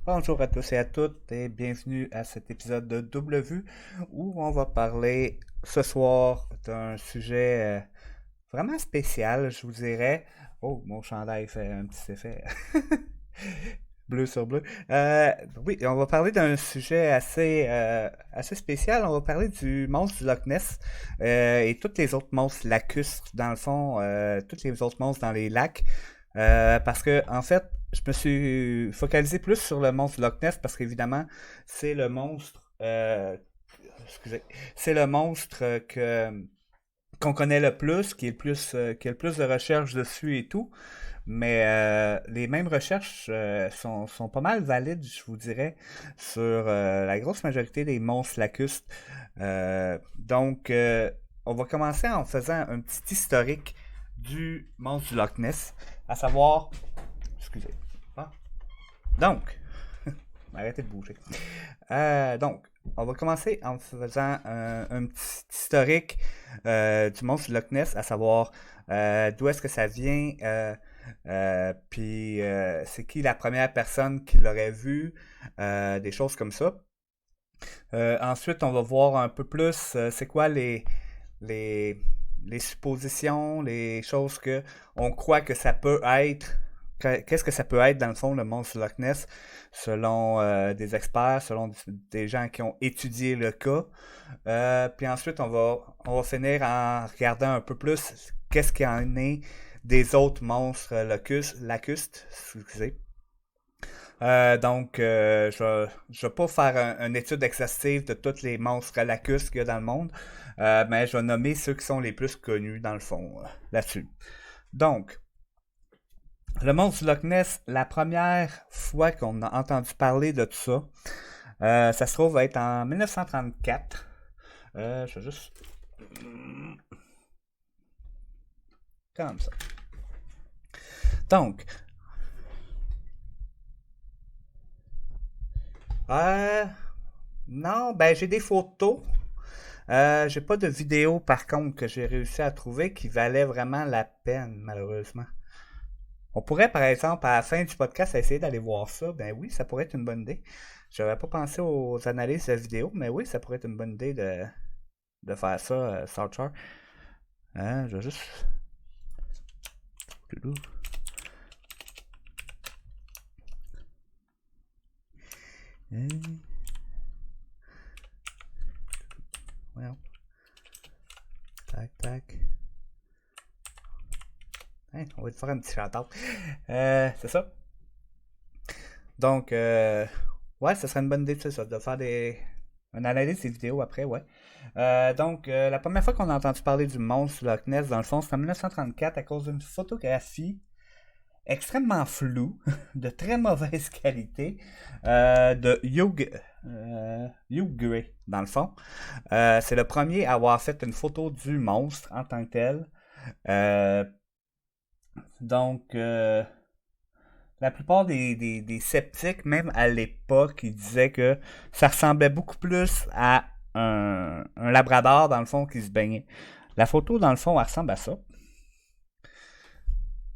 Bonjour à tous et à toutes et bienvenue à cet épisode de Double Vue où on va parler ce soir d'un sujet vraiment spécial, je vous dirais. Oh, mon chandail fait un petit effet bleu sur bleu. Oui, on va parler d'un sujet assez spécial. On va parler du monstre du Loch Ness et tous les autres monstres lacustres, dans le fond, tous les autres monstres dans les lacs. Parce que, en fait, je me suis focalisé plus sur le monstre du Loch Ness parce qu'évidemment, c'est le monstre. Excusez, c'est le monstre qu'on connaît le plus, qui a le plus de recherches dessus et tout. Mais les mêmes recherches sont pas mal valides, je vous dirais, sur la grosse majorité des monstres lacustres. On va commencer en faisant un petit historique du monstre du Loch Ness, à savoir. Excusez. Ah. Donc, arrêtez de bouger. On va commencer en faisant un petit historique du monstre du Loch Ness, à savoir d'où est-ce que ça vient, puis c'est qui la première personne qui l'aurait vu, des choses comme ça. Ensuite, on va voir un peu plus c'est quoi les, les suppositions, les choses que on croit que ça peut être. Qu'est-ce que ça peut être dans le fond le monstre du Loch Ness selon des experts, selon des gens qui ont étudié le cas. Puis ensuite, on va finir en regardant un peu plus qu'est-ce qu'il en est des autres monstres lacustes, excusez. Je vais pas faire une étude exhaustive de tous les monstres lacustes qu'il y a dans le monde, mais je vais nommer ceux qui sont les plus connus dans le fond là-dessus. Donc, le monstre du Loch Ness, la première fois qu'on a entendu parler de tout ça, ça se trouve être en 1934. Je vais juste. Comme ça. Donc, euh, non, ben j'ai des photos. J'ai pas de vidéo par contre que j'ai réussi à trouver qui valait vraiment la peine, malheureusement. On pourrait, par exemple, à la fin du podcast, essayer d'aller voir ça. Ben oui, ça pourrait être une bonne idée. J'avais pas pensé aux analyses de vidéo, mais oui, ça pourrait être une bonne idée de faire ça, Sartre. Je vais juste. Hein, voyons. Tac, tac. Hein, on va te faire un petit chanteur. C'est ça. Donc, ouais, ça serait une bonne idée, c'est ça, de faire une analyse des vidéos après, ouais. La première fois qu'on a entendu parler du monstre du Loch Ness, dans le fond, c'est en 1934 à cause d'une photographie extrêmement floue, de très mauvaise qualité, de Hugh Gray, dans le fond. C'est le premier à avoir fait une photo du monstre en tant que tel. Euh, donc, la plupart des sceptiques, même à l'époque, ils disaient que ça ressemblait beaucoup plus à un labrador, dans le fond, qui se baignait. La photo, dans le fond, elle ressemble à ça.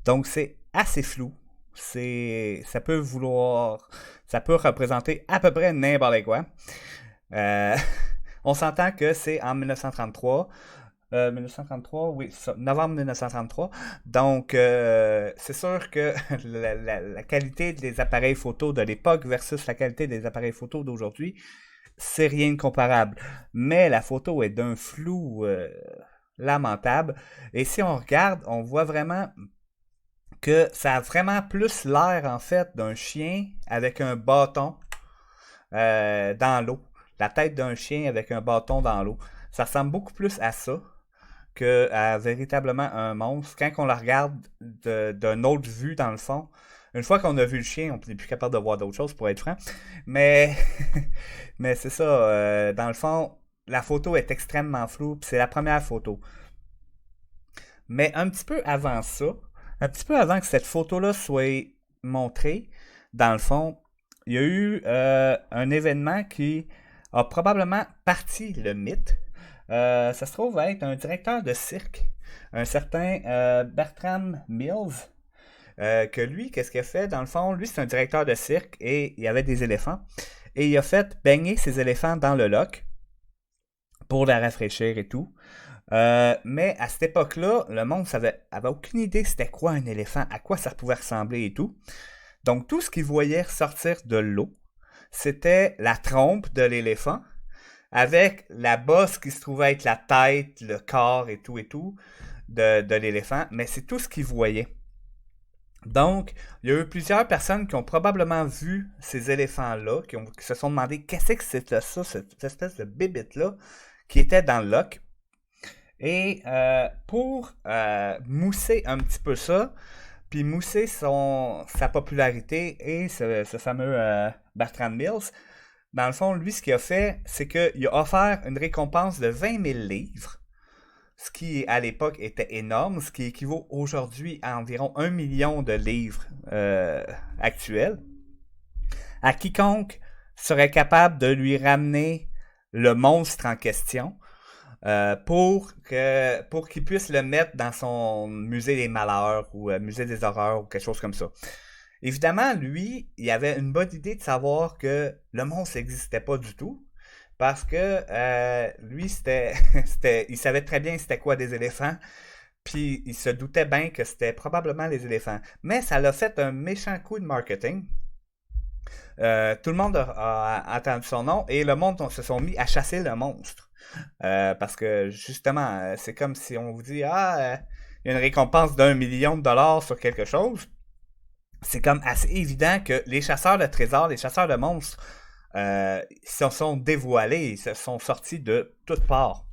Donc, c'est assez flou. Ça peut vouloir, ça peut représenter à peu près n'importe quoi. Euh, on s'entend que c'est en 1933. 1933, oui, ça, novembre 1933. Donc, c'est sûr que la qualité des appareils photo de l'époque versus la qualité des appareils photo d'aujourd'hui, c'est rien de comparable. Mais la photo est d'un flou lamentable. Et si on regarde, on voit vraiment que ça a vraiment plus l'air, en fait, d'un chien avec un bâton dans l'eau. La tête d'un chien avec un bâton dans l'eau. Ça ressemble beaucoup plus à ça que à véritablement un monstre. Quand on la regarde d'une autre vue, dans le fond, une fois qu'on a vu le chien, on n'est plus capable de voir d'autres choses, pour être franc. Mais, mais c'est ça. Dans le fond, la photo est extrêmement floue, puis c'est la première photo. Mais un petit peu avant ça, un petit peu avant que cette photo-là soit montrée, dans le fond, il y a eu un événement qui a probablement parti le mythe. Ça se trouve être un directeur de cirque, un certain Bertram Mills, que lui, qu'est-ce qu'il a fait? Dans le fond, lui, c'est un directeur de cirque et il y avait des éléphants. Et il a fait baigner ces éléphants dans le lac pour la rafraîchir et tout. Mais à cette époque-là, le monde avait aucune idée c'était quoi un éléphant, à quoi ça pouvait ressembler et tout. Donc tout ce qu'ils voyaient ressortir de l'eau, c'était la trompe de l'éléphant, avec la bosse qui se trouvait être la tête, le corps et tout de l'éléphant, mais c'est tout ce qu'ils voyaient. Donc, il y a eu plusieurs personnes qui ont probablement vu ces éléphants-là, qui se sont demandé qu'est-ce que c'était ça, cette espèce de bébite-là, qui était dans le lac. Et pour mousser un petit peu ça, puis mousser sa popularité et ce fameux Bertrand Mills, dans le fond, lui, ce qu'il a fait, c'est qu'il a offert une récompense de 20 000 livres, ce qui, à l'époque, était énorme, ce qui équivaut aujourd'hui à environ 1 million de livres actuels, à quiconque serait capable de lui ramener le monstre en question pour qu'il puisse le mettre dans son musée des malheurs ou musée des horreurs ou quelque chose comme ça. Évidemment, lui, il avait une bonne idée de savoir que le monstre n'existait pas du tout. Parce que lui, il savait très bien c'était quoi des éléphants. Puis il se doutait bien que c'était probablement les éléphants. Mais ça l'a fait un méchant coup de marketing. Tout le monde a entendu son nom et le monde se sont mis à chasser le monstre. Parce que justement, c'est comme si on vous dit il y a une récompense d'1 million de dollars sur quelque chose. C'est comme assez évident que les chasseurs de trésors, les chasseurs de monstres, se sont dévoilés, ils se sont sortis de toutes parts.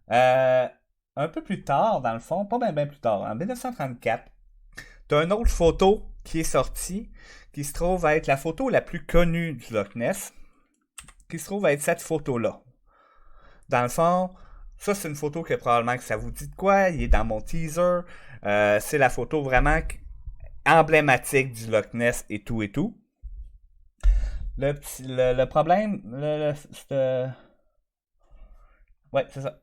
Un peu plus tard, dans le fond, pas bien plus tard, en 1934, t'as une autre photo qui est sortie, qui se trouve à être la photo la plus connue du Loch Ness, qui se trouve à être cette photo-là. Dans le fond, ça c'est une photo que probablement que ça vous dit de quoi, il est dans mon teaser, c'est la photo vraiment emblématique du Loch Ness et tout et tout. Le problème, ouais, c'est ça.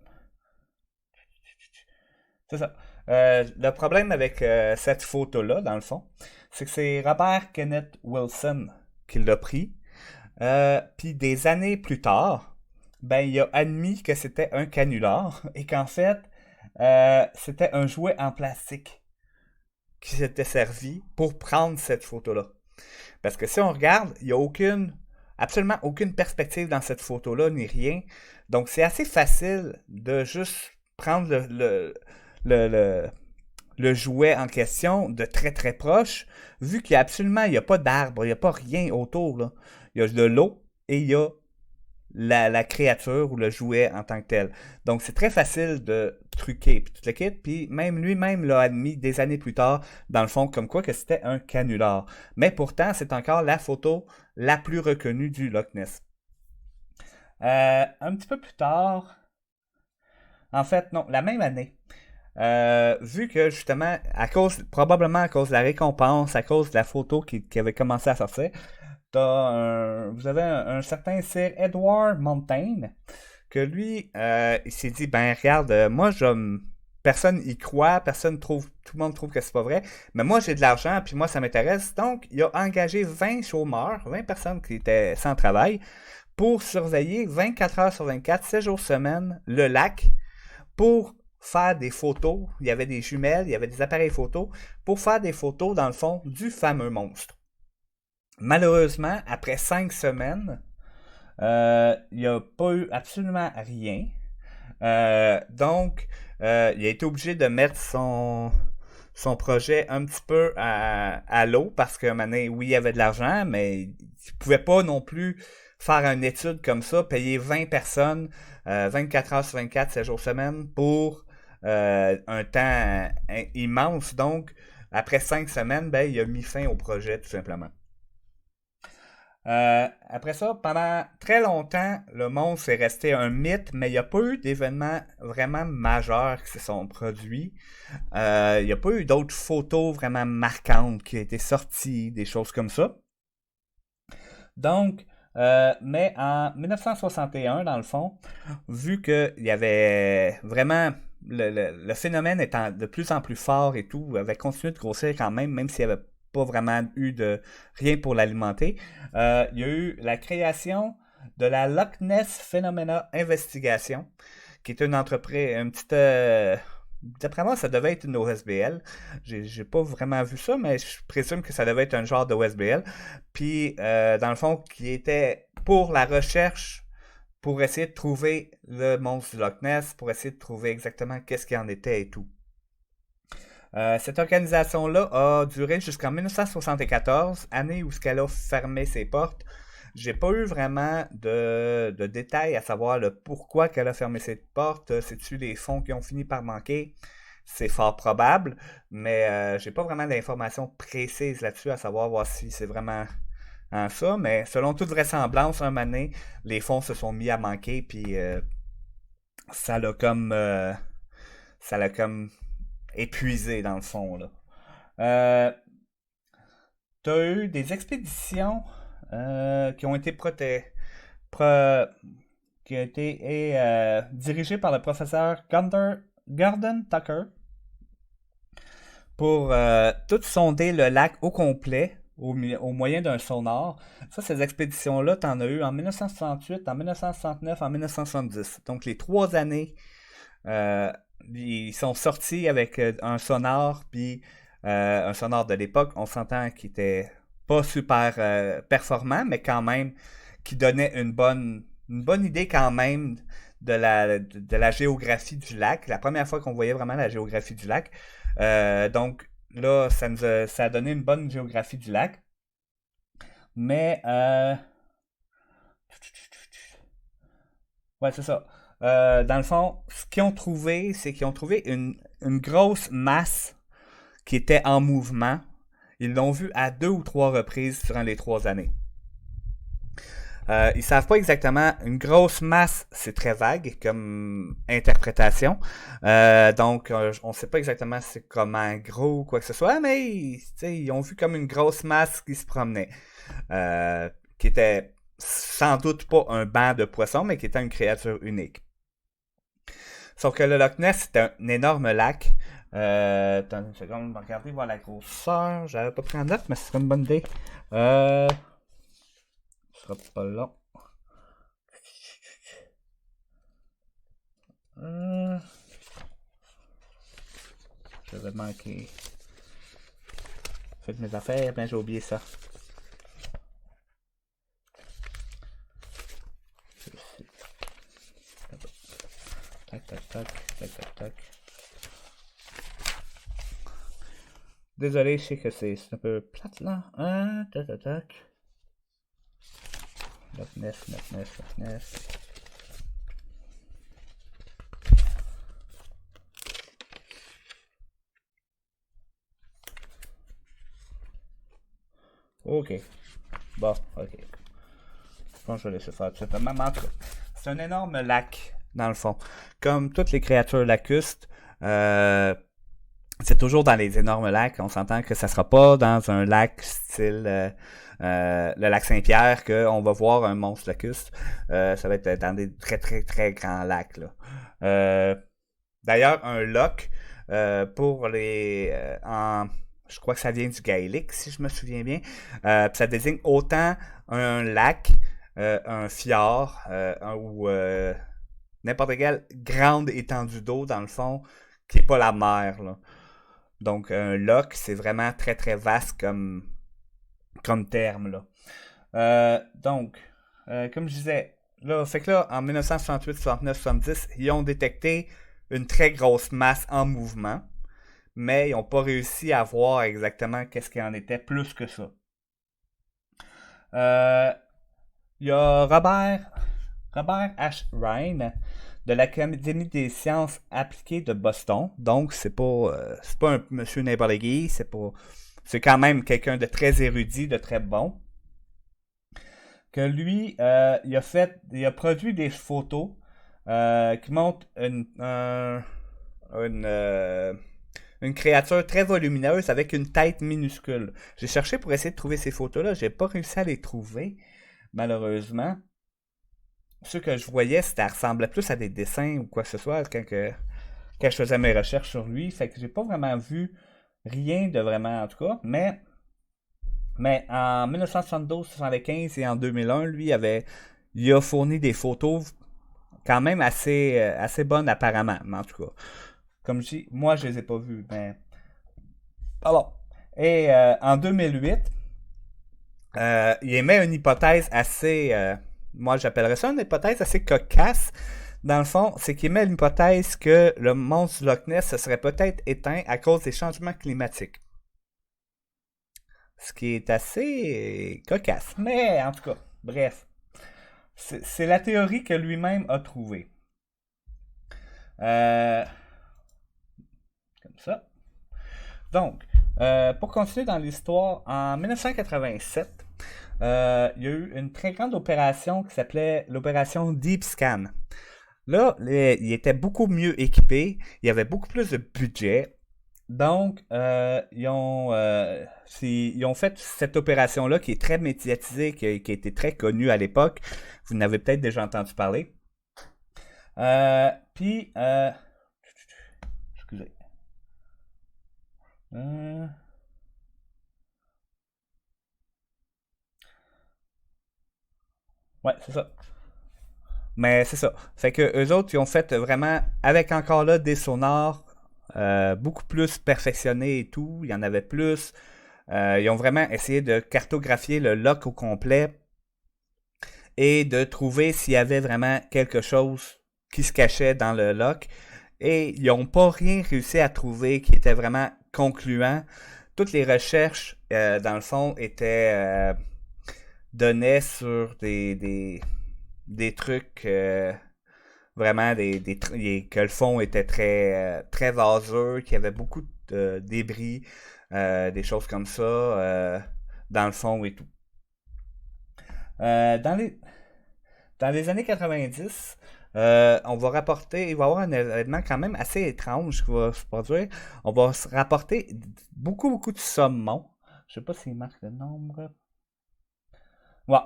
C'est ça. Le problème avec cette photo-là, dans le fond, c'est que c'est Robert Kenneth Wilson qui l'a pris. Puis des années plus tard, ben il a admis que c'était un canular et qu'en fait, c'était un jouet en plastique qui s'était servi pour prendre cette photo-là. Parce que si on regarde, il n'y a absolument aucune perspective dans cette photo-là, ni rien. Donc c'est assez facile de juste prendre le, le, le jouet en question de très très proche, vu qu'il y a absolument, il n'y a pas d'arbre, il n'y a pas rien autour, là. Il y a de l'eau et il y a la créature ou le jouet en tant que tel. Donc c'est très facile de truquer puis tout le kit, puis même lui-même l'a admis des années plus tard, dans le fond, comme quoi que c'était un canular. Mais pourtant, c'est encore la photo la plus reconnue du Loch Ness. Un petit peu plus tard, en fait, non, la même année, vu que justement, probablement à cause de la récompense, à cause de la photo qui avait commencé à sortir, vous avez un certain Sir Edward Montaigne, que lui, il s'est dit, ben regarde, personne y croit, tout le monde trouve que c'est pas vrai, mais moi j'ai de l'argent, puis moi ça m'intéresse, donc il a engagé 20 chômeurs, 20 personnes qui étaient sans travail, pour surveiller 24 heures sur 24, 7 jours semaine, le lac, pour faire des photos. Il y avait des jumelles, il y avait des appareils photos, pour faire des photos, dans le fond, du fameux monstre. Malheureusement, après 5 semaines, il n'y a pas eu absolument rien. Donc, il a été obligé de mettre son projet un petit peu à l'eau parce que maintenant, oui, il y avait de l'argent, mais il ne pouvait pas non plus faire une étude comme ça, payer 20 personnes 24 heures sur 24, 7 jours semaine pour un temps immense. Donc, après 5 semaines, ben, il a mis fin au projet tout simplement. Après ça, pendant très longtemps, le monstre est resté un mythe, mais il n'y a pas eu d'événements vraiment majeurs qui se sont produits. Il n'y a pas eu d'autres photos vraiment marquantes qui ont été sorties, des choses comme ça. Donc, mais en 1961, dans le fond, vu qu'il y avait vraiment le phénomène étant de plus en plus fort et tout, avait continué de grossir quand même, même s'il n'y avait pas vraiment eu de rien pour l'alimenter. Il y a eu la création de la Loch Ness Phenomena Investigation, qui est une entreprise, une petite... d'après moi, ça devait être une OSBL. J'ai pas vraiment vu ça, mais je présume que ça devait être un genre de OSBL. Puis, dans le fond, qui était pour la recherche, pour essayer de trouver le monstre du Loch Ness, pour essayer de trouver exactement qu'est-ce qu'il en était et tout. Cette organisation-là a duré jusqu'en 1974, année où elle a fermé ses portes. J'ai pas eu vraiment de détails à savoir le pourquoi qu'elle a fermé ses portes. C'est-tu les fonds qui ont fini par manquer? C'est fort probable, mais j'ai pas vraiment d'informations précises là-dessus à savoir voir si c'est vraiment ça. Mais selon toute vraisemblance, un moment donné, les fonds se sont mis à manquer, puis ça l'a comme ça l'a comme épuisé dans le fond là. Euh, T'as eu des expéditions qui ont été pro- qui ont été dirigées par le professeur Gordon Tucker pour tout sonder le lac au complet au moyen d'un sonar. Ça, ces expéditions-là, t'en as eu en 1968, en 1969, en 1970. Donc, les 3 années, euh, ils sont sortis avec un sonar, puis un sonar de l'époque, on s'entend qu'il était pas super performant, mais quand même, qui donnait une bonne idée quand même de la géographie du lac. La première fois qu'on voyait vraiment la géographie du lac. Donc là, ça a donné une bonne géographie du lac. Mais, ouais, c'est ça. Dans le fond, ce qu'ils ont trouvé, c'est qu'ils ont trouvé une grosse masse qui était en mouvement. Ils l'ont vu à 2 ou 3 reprises durant les 3 années. Ils savent pas exactement. Une grosse masse, c'est très vague comme interprétation. Donc, on sait pas exactement c'est comment gros ou quoi que ce soit, mais ils ont vu comme une grosse masse qui se promenait. Qui était sans doute pas un banc de poissons, mais qui était une créature unique. Sauf que le Loch Ness, c'est un énorme lac. Attends une seconde, on va regarder voir la grosseur. J'avais pas pris en note, mais ce serait une bonne idée. Ce sera pas long. Je vais manquer. Faites mes affaires, ben j'ai oublié ça. Tac, tac, tac, tac, tac, tac. Désolé, je sais que c'est un peu plate là. Tac, tac, tac. Loch Ness, Loch Ness, Loch Ness. Ok. Bon, ok. Je pense que je vais laisser faire tout simplement. Mais en tout cas, c'est un énorme lac, dans le fond. Comme toutes les créatures lacustres, c'est toujours dans les énormes lacs. On s'entend que ça sera pas dans un lac style le lac Saint-Pierre qu'on va voir un monstre lacuste. Ça va être dans des très très très grands lacs là. D'ailleurs, un loch pour les je crois que ça vient du gaélique si je me souviens bien. Ça désigne autant un lac, un fjord ou n'importe quelle grande étendue d'eau dans le fond qui est pas la mer là. Donc, un loch, c'est vraiment très très vaste comme terme, là. Donc, comme je disais, là, fait que là, en 1968, 69, 70, ils ont détecté une très grosse masse en mouvement, mais ils n'ont pas réussi à voir exactement qu'est-ce qu'il en était plus que ça. Euh, Il y a Robert H. Ryan de l'Académie des sciences appliquées de Boston. Donc, c'est pas un monsieur n'importe qui, c'est quand même quelqu'un de très érudit, de très bon. Que lui, il a produit des photos qui montrent une, euh, une créature très volumineuse avec une tête minuscule. J'ai cherché pour essayer de trouver ces photos-là, j'ai pas réussi à les trouver, malheureusement. Ceux que je voyais, ça ressemblait plus à des dessins ou quoi que ce soit quand quand je faisais mes recherches sur lui. Fait que j'ai pas vraiment vu rien de vraiment, en tout cas. Mais en 1972, 75 et en 2001, lui, il a fourni des photos quand même assez bonnes apparemment. Mais en tout cas, comme je dis, moi, je les ai pas vues. Mais... Ah bon. Et en 2008, il émet une hypothèse moi j'appellerais ça une hypothèse assez cocasse. Dans le fond, c'est qu'il émet l'hypothèse que le monstre du Loch Ness se serait peut-être éteint à cause des changements climatiques. Ce qui est assez cocasse. Mais en tout cas, bref. C'est la théorie que lui-même a trouvée. Euh, Comme ça. Donc, pour continuer dans l'histoire, en 1987, il y a eu une très grande opération qui s'appelait l'opération Deep Scan. Là, il était beaucoup mieux équipé, il y avait beaucoup plus de budget. Donc, ils ont fait cette opération-là qui est très médiatisée, qui a été très connue à l'époque. Vous en avez peut-être déjà entendu parler. Puis, excusez. Euh, ouais, c'est ça. Mais c'est ça. Fait que eux autres, ils ont fait vraiment, avec encore là des sonars beaucoup plus perfectionnés et tout. Il y en avait plus. Ils ont vraiment essayé de cartographier le loch au complet et de trouver s'il y avait vraiment quelque chose qui se cachait dans le loch. Et ils n'ont pas rien réussi à trouver qui était vraiment concluant. Toutes les recherches, dans le fond, donnaient sur des trucs vraiment que le fond était très vaseux, qu'il y avait beaucoup de débris, des choses comme ça dans le fond et tout. Euh, dans les, dans les années 90, il va y avoir un événement quand même assez étrange qui va se produire. On va se rapporter beaucoup de saumons. Je sais pas s'il marque le nombre. Ouais,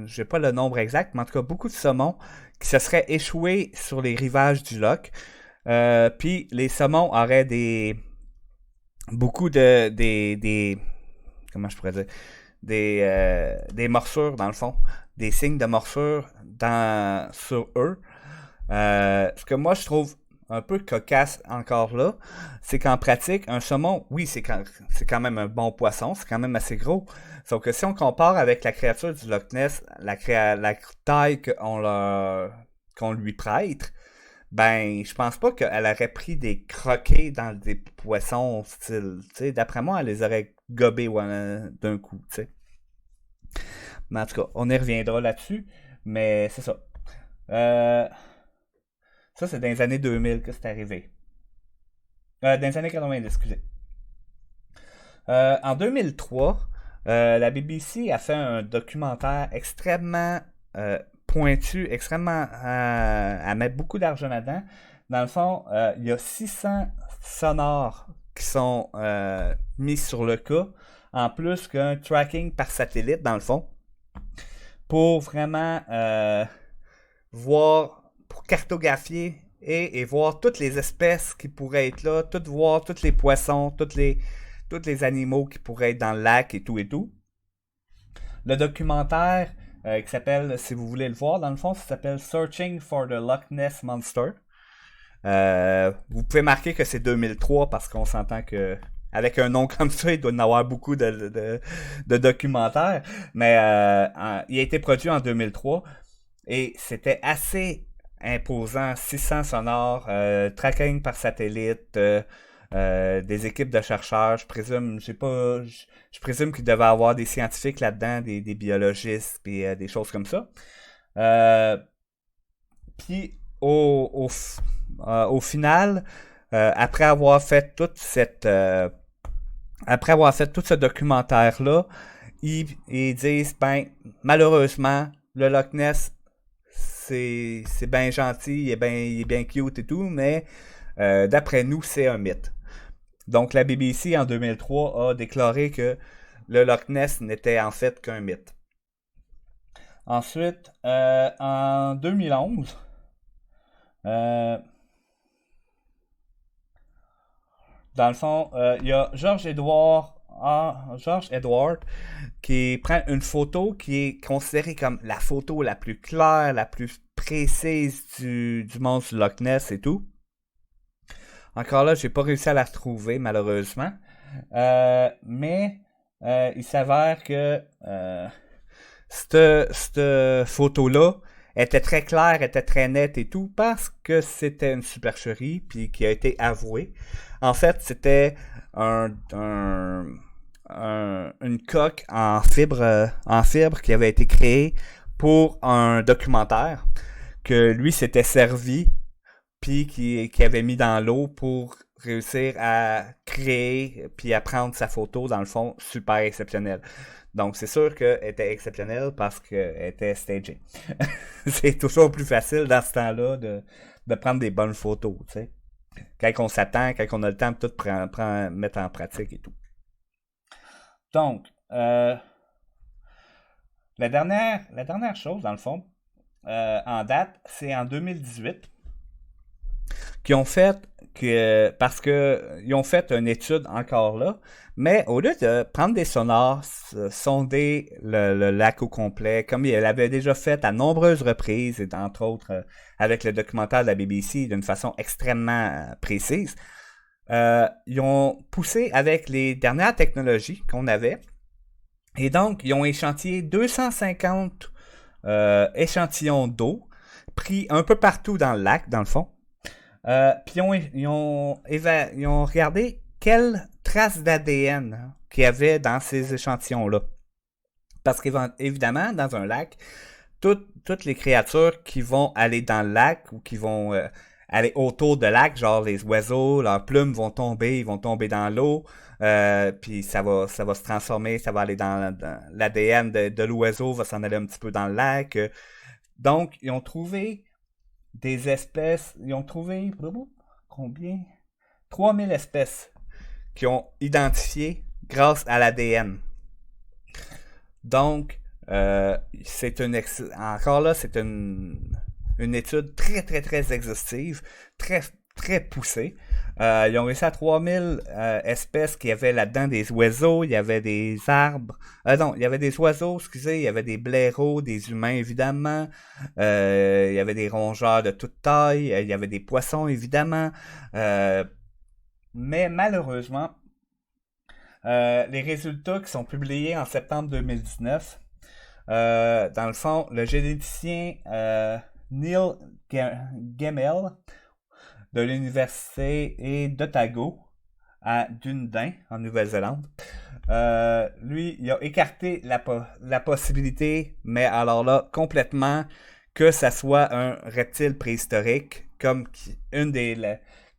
j'ai pas le nombre exact, mais en tout cas, beaucoup de saumons qui se seraient échoués sur les rivages du lac. Puis les saumons auraient beaucoup comment je pourrais dire, des morsures dans le fond, des signes de morsure sur eux. Ce que moi je trouve un peu cocasse encore là, c'est qu'en pratique, un saumon, oui, c'est quand même un bon poisson, c'est quand même assez gros. Sauf que si on compare avec la créature du Loch Ness, la taille qu'on lui prête, ben, je pense pas qu'elle aurait pris des croquets dans des poissons style. Tu sais, d'après moi, elle les aurait gobés d'un coup, tu sais. Mais en tout cas, on y reviendra là-dessus. Mais c'est ça. Euh, Ça, c'est dans les années 2000 que c'est arrivé. Dans les années 90, excusez. En 2003, la BBC a fait un documentaire extrêmement pointu, extrêmement à mettre beaucoup d'argent là-dedans. Dans le fond, il y a 600 sonores qui sont mis sur le cas, en plus qu'un tracking par satellite, dans le fond, pour vraiment pour cartographier et voir toutes les espèces qui pourraient être là, voir tous les poissons, tous les animaux qui pourraient être dans le lac et tout et tout. Le documentaire qui s'appelle, si vous voulez le voir, dans le fond, ça s'appelle Searching for the Loch Ness Monster. Vous pouvez marquer que c'est 2003 parce qu'on s'entend que avec un nom comme ça, il doit y en avoir beaucoup de documentaires. Mais il a été produit en 2003 et c'était assez imposant. 600 sonores, tracking par satellite, des équipes de chercheurs. Je présume, j'ai pas, je présume qu'il devait y avoir des scientifiques là-dedans, des biologistes, puis des choses comme ça. Euh, Puis au final, après avoir fait après avoir fait tout ce documentaire-là, ils disent, ben, malheureusement, le Loch Ness, c'est bien gentil, il est bien cute et tout, mais d'après nous, c'est un mythe. Donc la BBC en 2003 a déclaré que le Loch Ness n'était en fait qu'un mythe. Ensuite, en 2011, euh, Dans le fond, il y a George Edward qui prend une photo qui est considérée comme la photo la plus claire, la plus précise du monstre du Loch Ness et tout. Encore là, j'ai pas réussi à la retrouver malheureusement. Mais il s'avère que cette photo-là était très claire, était très nette et tout, parce que c'était une supercherie, puis qui a été avouée. En fait, c'était une coque en fibre qui avait été créée pour un documentaire que lui s'était servi, puis qui avait mis dans l'eau pour réussir à créer, puis à prendre sa photo, dans le fond, super exceptionnelle. Donc, c'est sûr qu'elle était exceptionnelle parce qu'elle était stagée. C'est toujours plus facile dans ce temps-là de prendre des bonnes photos, tu sais. Quand on s'attend, quand on a le temps de tout mettre en pratique et tout. Donc, la dernière chose, dans le fond, en date, c'est en 2018, qui ont fait parce que ils ont fait une étude encore là, mais au lieu de prendre des sonars, sonder le lac au complet, comme il l'avait déjà fait à nombreuses reprises, et entre autres avec le documentaire de la BBC d'une façon extrêmement précise, ils ont poussé avec les dernières technologies qu'on avait, et donc ils ont échantillé 250 échantillons d'eau pris un peu partout dans le lac, dans le fond. Puis ils ont regardé quelles traces d'ADN qu'il y avait dans ces échantillons-là. Parce qu'évidemment, dans un lac, toutes les créatures qui vont aller dans le lac ou qui vont aller autour de lac, genre les oiseaux, leurs plumes ils vont tomber dans l'eau, puis ça va se transformer, ça va aller dans l'ADN de l'oiseau, va s'en aller un petit peu dans le lac. Donc, ils ont trouvé des espèces, ils ont trouvé combien? 3000 espèces qui ont identifié grâce à l'ADN. Donc, encore là, c'est une étude très, très, très exhaustive, très, très poussée. Ils ont réussi à 3000 espèces qu'il y avait là-dedans, des oiseaux, il y avait des arbres. Non, il y avait des oiseaux, excusez, il y avait des blaireaux, des humains évidemment. Il y avait des rongeurs de toute taille, il y avait des poissons évidemment. Mais malheureusement, les résultats qui sont publiés en septembre 2019, dans le fond, le généticien Neil Gemmell de l'université d'Otago à Dunedin, en Nouvelle-Zélande. Lui, il a écarté la possibilité, mais alors là, complètement, que ça soit un reptile préhistorique, comme qui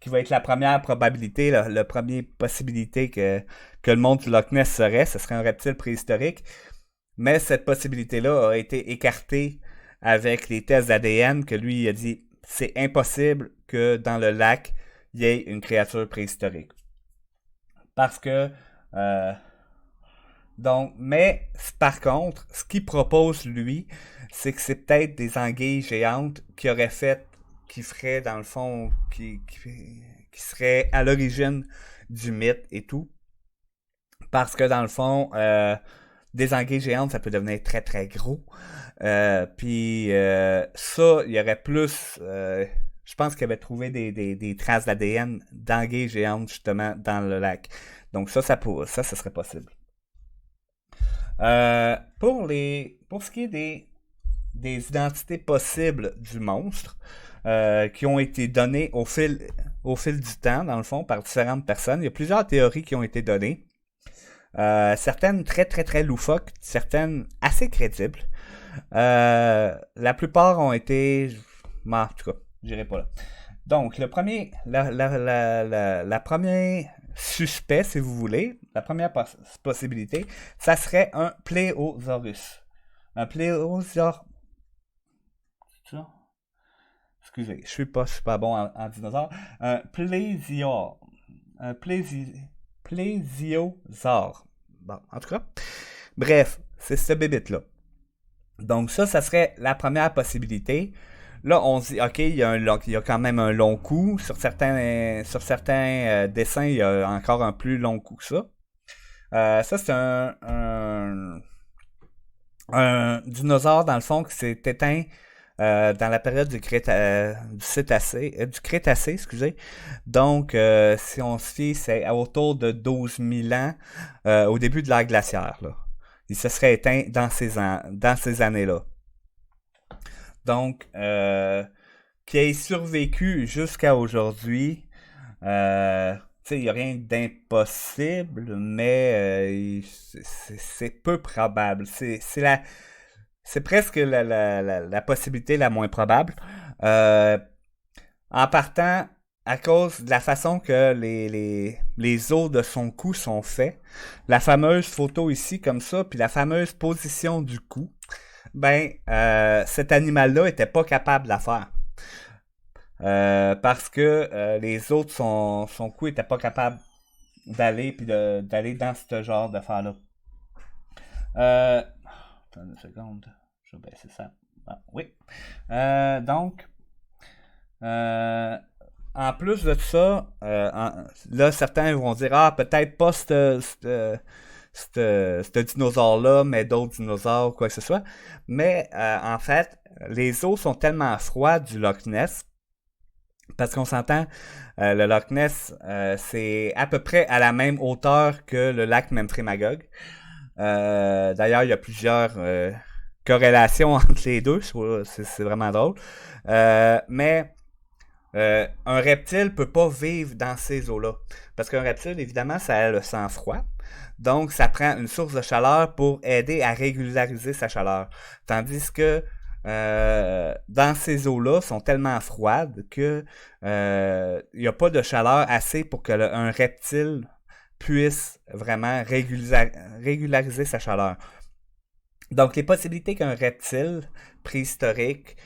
va être la première probabilité, la première possibilité que le monde du Loch Ness ce serait un reptile préhistorique. Mais cette possibilité-là a été écartée avec les tests d'ADN que lui a dit c'est impossible que dans le lac il y ait une créature préhistorique. Parce que donc, mais par contre, ce qu'il propose lui, c'est que c'est peut-être des anguilles géantes qui feraient dans le fond, qui seraient à l'origine du mythe et tout. Parce que dans le fond, des anguilles géantes, ça peut devenir très très gros. Puis ça, il y aurait plus. Je pense qu'il avait trouvé des traces d'ADN d'anguilles géantes justement dans le lac. Donc ça serait possible. Pour ce qui est des identités possibles du monstre, qui ont été données au fil du temps, dans le fond, par différentes personnes, il y a plusieurs théories qui ont été données. Certaines très très très loufoques, certaines assez crédibles. La plupart ont été... en tout cas, j'irai pas là. Donc, la première suspect, si vous voulez, la première possibilité, ça serait un Pléosaurus. Un Pléosaurus... Excusez, je suis pas super bon en dinosaure. Un plésiosaure. Un plésiosaure. Bon, en tout cas. Bref, c'est ce bébête-là. Donc ça serait la première possibilité. Là, on se dit, ok, il y a quand même un long cou. Sur certains dessins, il y a encore un plus long cou que ça. Ça, c'est un dinosaure, dans le fond, qui s'est éteint dans la période du Crétacé, excusez. Donc, si on se fie, c'est autour de 12 000 ans, au début de l'ère glaciaire, là. Il se serait éteint dans ces années-là. Donc, qui ait survécu jusqu'à aujourd'hui, tu sais, il n'y a rien d'impossible, mais c'est peu probable. C'est presque la possibilité la moins probable. Euh, En partant, à cause de la façon que les os de son cou sont faits, la fameuse photo ici comme ça, puis la fameuse position du cou, ben, cet animal-là était pas capable de la faire. Parce que les autres, son cou était pas capable d'aller puis d'aller dans ce genre d'affaires-là. Euh, Attends une seconde. Je vais baisser ça. Ah, oui. Donc, euh, en plus de ça, là, certains vont dire, ah, peut-être pas ce dinosaure-là, mais d'autres dinosaures ou quoi que ce soit. Mais en fait, les eaux sont tellement froides du Loch Ness, parce qu'on s'entend, le Loch Ness, c'est à peu près à la même hauteur que le lac Memphremagog. D'ailleurs, il y a plusieurs corrélations entre les deux, c'est vraiment drôle. Mais un reptile peut pas vivre dans ces eaux-là. Parce qu'un reptile, évidemment, ça a le sang froid. Donc, ça prend une source de chaleur pour aider à régulariser sa chaleur. Tandis que dans ces eaux-là sont tellement froides que il n'y a pas de chaleur assez pour que un reptile puisse vraiment régulariser sa chaleur. Donc, les possibilités qu'un reptile préhistorique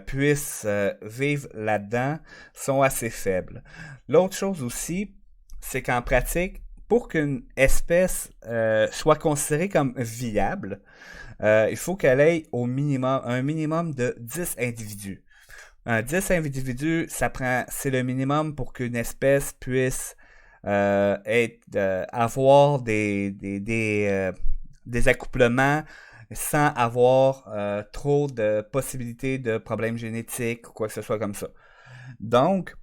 puisse vivre là-dedans sont assez faibles. L'autre chose aussi, c'est qu'en pratique, pour qu'une espèce soit considérée comme viable, il faut qu'elle ait un minimum de 10 individus. 10 individus, c'est le minimum pour qu'une espèce puisse avoir des accouplements sans avoir trop de possibilités de problèmes génétiques ou quoi que ce soit comme ça. Donc,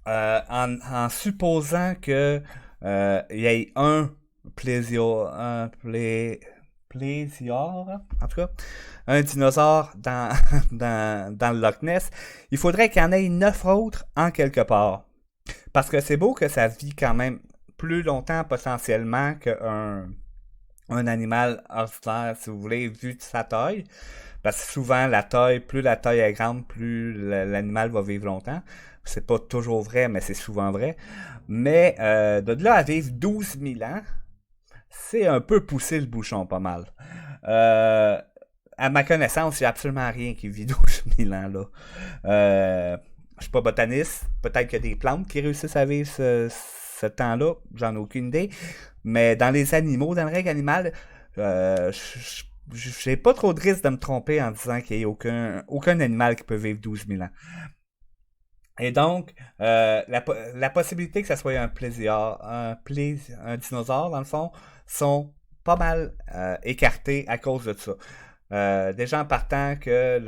en supposant que il y ait plésior, en tout cas, un dinosaure dans le Loch Ness, il faudrait qu'il y en ait 9 autres en quelque part. Parce que c'est beau que ça vit quand même plus longtemps potentiellement qu'un un animal ordinaire, si vous voulez, vu de sa taille. Parce que souvent, plus la taille est grande, plus l'animal va vivre longtemps. C'est pas toujours vrai, mais c'est souvent vrai. Mais de là à vivre 12 000 ans, c'est un peu pousser le bouchon pas mal. Euh, à ma connaissance, il n'y a absolument rien qui vit 12 000 ans là. Je suis pas botaniste. Peut-être qu'il y a des plantes qui réussissent à vivre ce temps-là. J'en ai aucune idée. Mais dans les animaux, dans le règne animal, j'ai pas trop de risque de me tromper en disant qu'il n'y a aucun animal qui peut vivre 12 000 ans. Et donc, la possibilité que ça soit un dinosaure, dans le fond, sont pas mal écartées à cause de ça. Déjà en partant que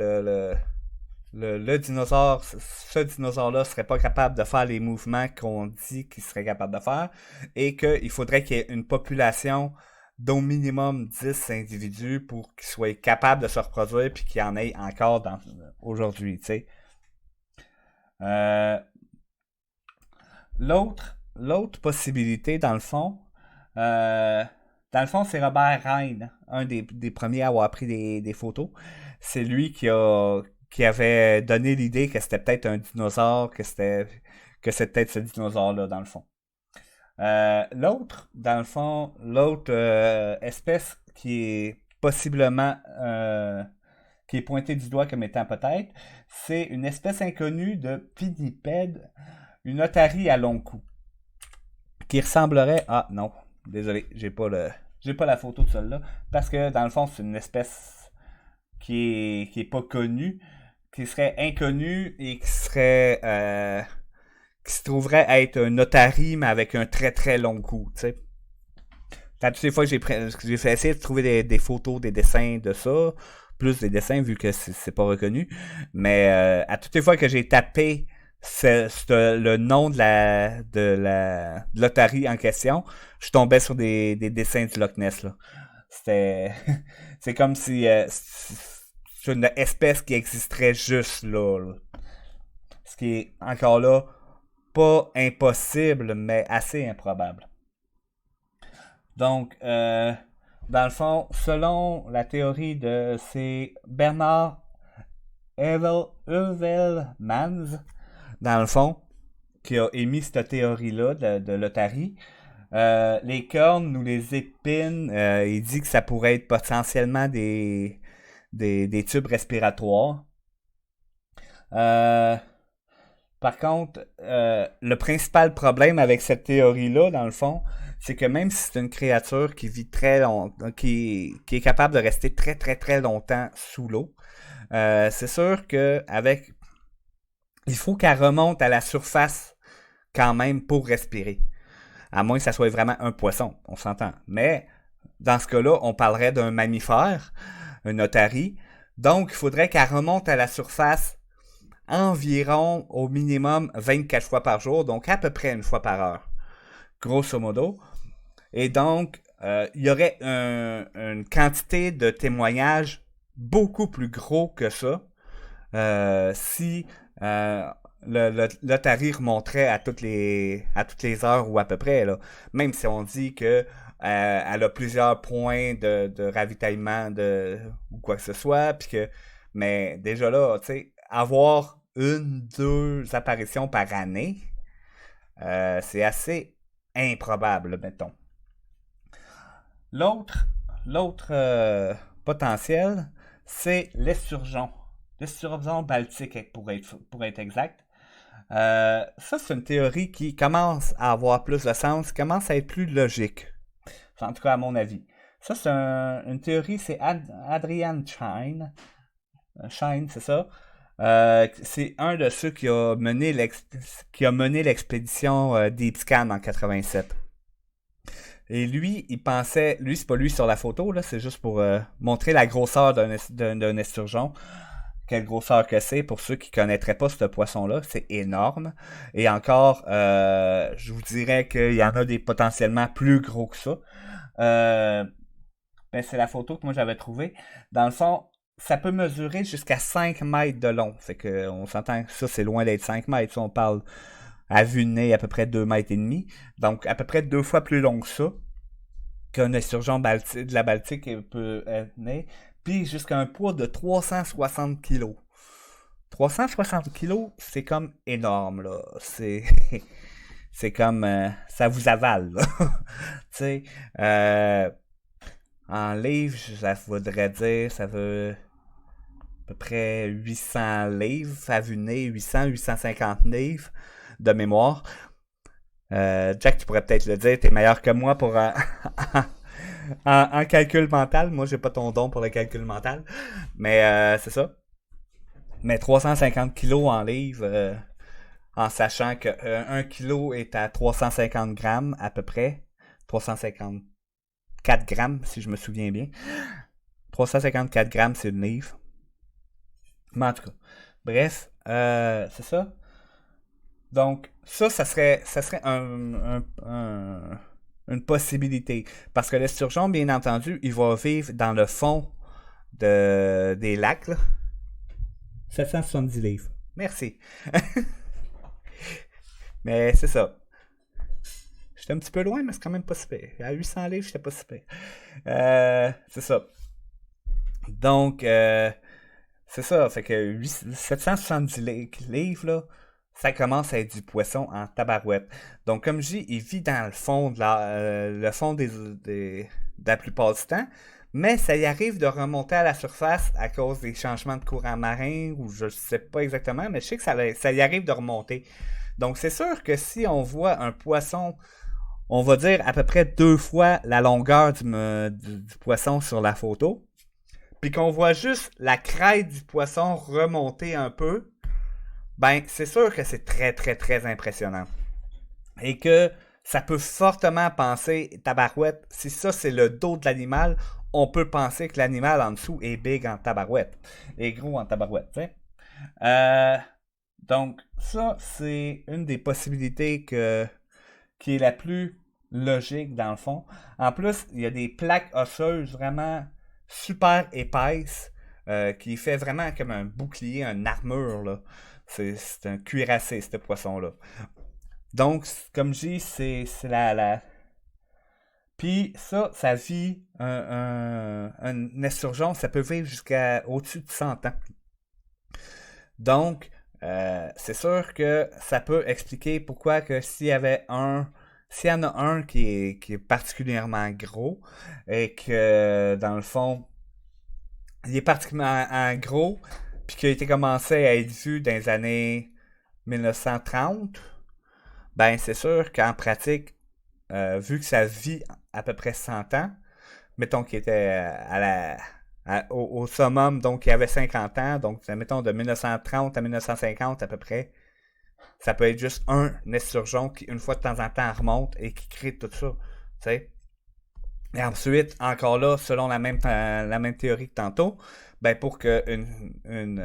le dinosaure, ce dinosaure-là serait pas capable de faire les mouvements qu'on dit qu'il serait capable de faire et qu'il faudrait qu'il y ait une population d'au minimum 10 individus pour qu'ils soient capables de se reproduire puis qu'il y en ait encore aujourd'hui, tu sais. Euh, l'autre possibilité, euh, dans le fond, c'est Robert Rhine, un des premiers à avoir pris des photos. C'est lui qui avait donné l'idée que c'était peut-être un dinosaure, que c'était peut-être ce dinosaure-là, dans le fond. L'autre espèce qui est possiblement qui est pointée du doigt comme étant peut-être, c'est une espèce inconnue de pinnipède, une otarie à long cou, qui ressemblerait à... Non, désolé, j'ai pas la photo de celle-là, parce que dans le fond, c'est une espèce qui est pas connue, qui serait inconnu et qui se trouverait être un otarie, mais avec un très très long cou, tu sais. À toutes les fois que j'ai fait essayer de trouver des photos, des dessins de ça, plus des dessins vu que c'est pas reconnu, mais à toutes les fois que j'ai tapé le nom de l'otarie en question, je tombais sur des dessins du Loch Ness, là. C'était... c'est comme si c'est une espèce qui existerait juste là. Ce qui est encore là pas impossible, mais assez improbable. Donc, dans le fond, selon la théorie c'est Bernard Heuvelmans, dans le fond, qui a émis cette théorie-là de l'otarie. Les cornes ou les épines, il dit que ça pourrait être potentiellement des tubes respiratoires. Par contre, le principal problème avec cette théorie-là, dans le fond, c'est que même si c'est une créature qui vit très longtemps, qui est capable de rester très très très longtemps sous l'eau, c'est sûr que il faut qu'elle remonte à la surface quand même pour respirer. À moins que ça soit vraiment un poisson, on s'entend. Mais dans ce cas-là, on parlerait d'un mammifère, un otarie. Donc, il faudrait qu'elle remonte à la surface environ au minimum 24 fois par jour, donc à peu près une fois par heure, grosso modo. Et donc, il y aurait une quantité de témoignages beaucoup plus gros que ça si l'otarie remonterait à toutes les heures ou à peu près, là. Même si on dit que elle a plusieurs points de ravitaillement ou quoi que ce soit, puis que, mais déjà là, tu sais, avoir deux apparitions par année, c'est assez improbable, mettons. L'autre, l'autre potentiel, c'est l'esturgeon. L'esturgeon baltique, pour être exact. Ça, c'est une théorie qui commence à avoir plus de sens, qui commence à être plus logique. En tout cas, à mon avis. Ça, c'est une théorie, c'est Adrian Shine. Shine, c'est ça. C'est un de ceux qui a mené l'expédition Deep Scan en 87. Et lui, il pensait, lui, c'est pas lui sur la photo, là, c'est juste pour montrer la grosseur d'un esturgeon. Quelle grosseur que c'est pour ceux qui connaîtraient pas ce poisson-là, c'est énorme. Et encore, je vous dirais qu'il y en a des potentiellement plus gros que ça. Ben, c'est la photo que moi j'avais trouvée. Dans le fond, ça peut mesurer jusqu'à 5 mètres de long. Fait que on s'entend que ça, c'est loin d'être 5 mètres. Ça, on parle à vue de nez à peu près 2 mètres et demi. Donc, à peu près 2 fois plus long que ça. Qu'un esturgeon de la Baltique peut être. Puis jusqu'à un poids de 360 kilos. 360 kilos, c'est comme énorme, là. C'est comme... ça vous avale, là. Tu sais, en livres, ça voudrait dire, ça veut à peu près 800 livres, à vue de nez, 850 livres de mémoire. Jack, tu pourrais peut-être le dire, t'es meilleur que moi pour en calcul mental. Moi, j'ai pas ton don pour le calcul mental. Mais c'est ça. Mais 350 kilos en livres, en sachant que 1 kilo est à 350 grammes à peu près. 354 grammes, si je me souviens bien. 354 grammes, c'est une livre. Mais en tout cas, bref, c'est ça. Donc, ça serait une possibilité. Parce que l'esturgeon, bien entendu, il va vivre dans le fond des lacs. Là. 770 livres. Merci. Mais c'est ça. J'étais un petit peu loin, mais c'est quand même pas si pire. À 800 livres, j'étais pas si pire. C'est ça. Donc, c'est ça. Fait que 770 livres, là, ça commence à être du poisson en tabarouette. Donc, comme je dis, il vit dans le fond le fond de la plupart du temps, mais ça y arrive de remonter à la surface à cause des changements de courant marin, ou je sais pas exactement, mais je sais que ça y arrive de remonter. Donc, c'est sûr que si on voit un poisson, on va dire à peu près 2 fois la longueur du poisson sur la photo, puis qu'on voit juste la crête du poisson remonter un peu, ben c'est sûr que c'est très très très impressionnant. Et que ça peut fortement penser, tabarouette, si ça c'est le dos de l'animal, on peut penser que l'animal en dessous est big en tabarouette, est gros en tabarouette, tu sais. Euh, donc ça c'est une des possibilités qui est la plus logique dans le fond. En plus, il y a des plaques osseuses vraiment super épaisses qui fait vraiment comme un bouclier, une armure, là. C'est un cuirassé, ce poisson-là. Donc, comme je dis, c'est la. Puis ça vit un esturgeon, ça peut vivre jusqu'à au-dessus de 100 ans. Donc, c'est sûr que ça peut expliquer pourquoi que s'il y en a un qui est particulièrement gros et que dans le fond, il est particulièrement gros, puis qu'il a été commencé à être vu dans les années 1930, ben c'est sûr qu'en pratique, vu que ça vit à peu près 100 ans, mettons qu'il était au summum, donc il avait 50 ans, donc mettons de 1930 à 1950 à peu près, ça peut être juste un esturgeon qui, une fois de temps en temps, remonte et qui crée tout ça. Tu sais? Et ensuite, encore là, selon la même théorie que tantôt, ben pour une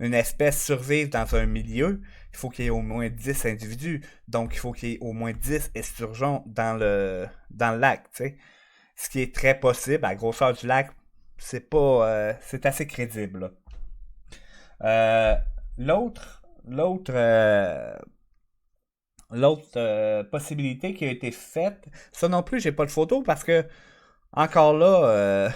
espèce survive dans un milieu, il faut qu'il y ait au moins 10 individus. Donc, il faut qu'il y ait au moins 10 esturgeons dans le lac. Tu sais. Ce qui est très possible. À la grosseur du lac, c'est assez crédible. Euh, l'autre possibilité qui a été faite, ça non plus, j'ai pas de photo parce que encore là,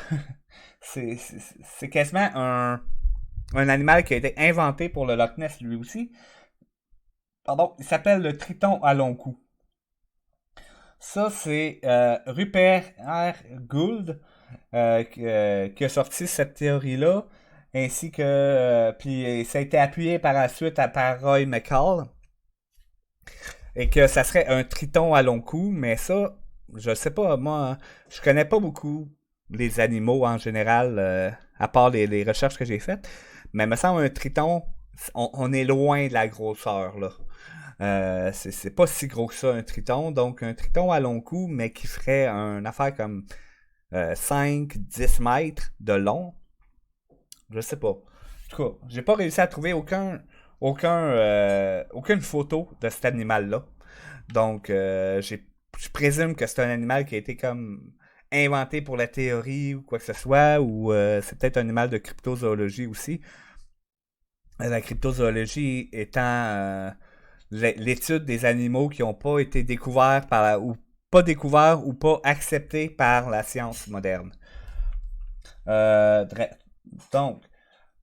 c'est quasiment un animal qui a été inventé pour le Loch Ness lui aussi. Pardon, il s'appelle le triton à long cou. Ça, c'est Rupert R. Gould qui a sorti cette théorie-là, ainsi que puis ça a été appuyé par la suite par Roy McCall, et que ça serait un triton à long cou, mais ça, je sais pas, moi, je connais pas beaucoup les animaux en général, à part les recherches que j'ai faites, mais il me semble un triton, on est loin de la grosseur, là. C'est pas si gros que ça, un triton. Donc, un triton à long cou, mais qui ferait une affaire comme 5-10 mètres de long. Je sais pas. En tout cas, j'ai pas réussi à trouver aucune photo de cet animal-là. Donc, je présume que c'est un animal qui a été comme inventé pour la théorie ou quoi que ce soit, ou c'est peut-être un animal de cryptozoologie aussi. La cryptozoologie étant l'étude des animaux qui n'ont pas été découverts ou pas découverts ou pas acceptés par la science moderne. Euh, donc,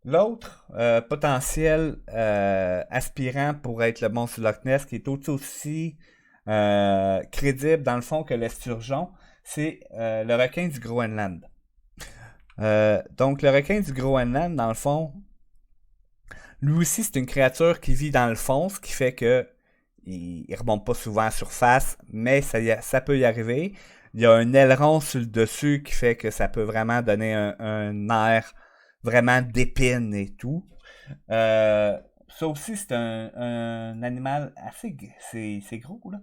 l'autre potentiel aspirant pour être le monstre du Loch Ness, qui est tout aussi crédible dans le fond que l'esturgeon, c'est le requin du Groenland. Donc, le requin du Groenland, dans le fond, lui aussi, c'est une créature qui vit dans le fond, ce qui fait que il remonte pas souvent à la surface, mais ça peut y arriver. Il y a un aileron sur le dessus qui fait que ça peut vraiment donner un air vraiment d'épine et tout. Ça aussi, c'est un animal assez. C'est gros, là.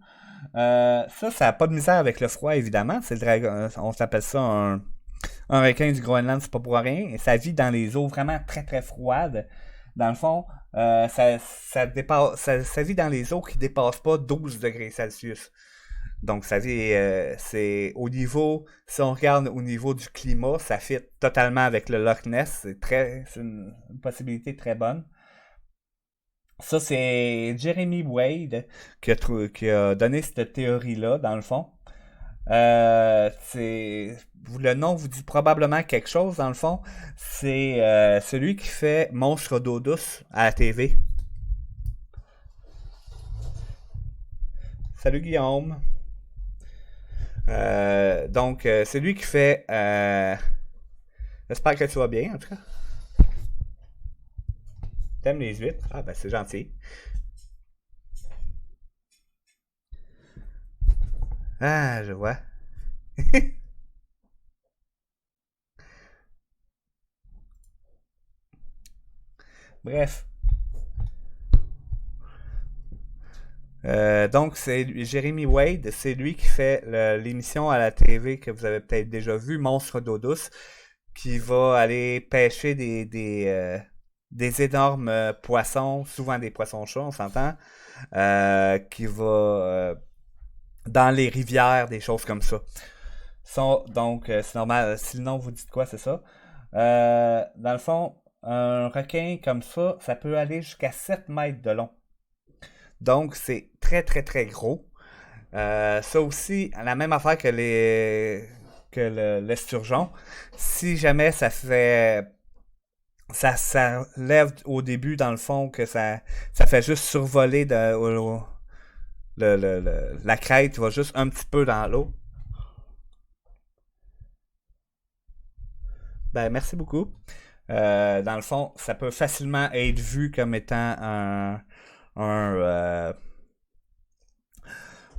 Ça n'a pas de misère avec le froid, évidemment. C'est le dragon. On s'appelle ça un requin du Groenland, c'est pas pour rien. Et ça vit dans les eaux vraiment très très froides. Dans le fond, ça vit dans les eaux qui dépassent pas 12 degrés Celsius. Donc, ça vit, c'est au niveau, si on regarde au niveau du climat, ça fit totalement avec le Loch Ness. C'est une possibilité très bonne. Ça, c'est Jeremy Wade qui a donné cette théorie-là, dans le fond. Le nom vous dit probablement quelque chose, dans le fond. C'est celui qui fait Monstre d'eau douce à la TV. Salut Guillaume. Donc, c'est lui qui fait. J'espère que tu vas bien, en tout cas. T'aimes les huîtres? Ah, ben c'est gentil. Ah, je vois. Bref. Donc, c'est Jeremy Wade, c'est lui qui fait l'émission à la TV que vous avez peut-être déjà vu, Monstre d'eau douce, qui va aller pêcher des énormes poissons, souvent des poissons chauds, on s'entend, qui va dans les rivières, des choses comme ça. Donc, c'est normal, si le nom vous dit quoi, c'est ça. Dans le fond, un requin comme ça peut aller jusqu'à 7 mètres de long. Donc, c'est très, très, très gros. Ça aussi, la même affaire que l'esturgeon. Si jamais ça lève au début, dans le fond, que ça fait juste survoler la crête, va juste un petit peu dans l'eau. Ben, merci beaucoup. Dans le fond, ça peut facilement être vu comme étant un, euh,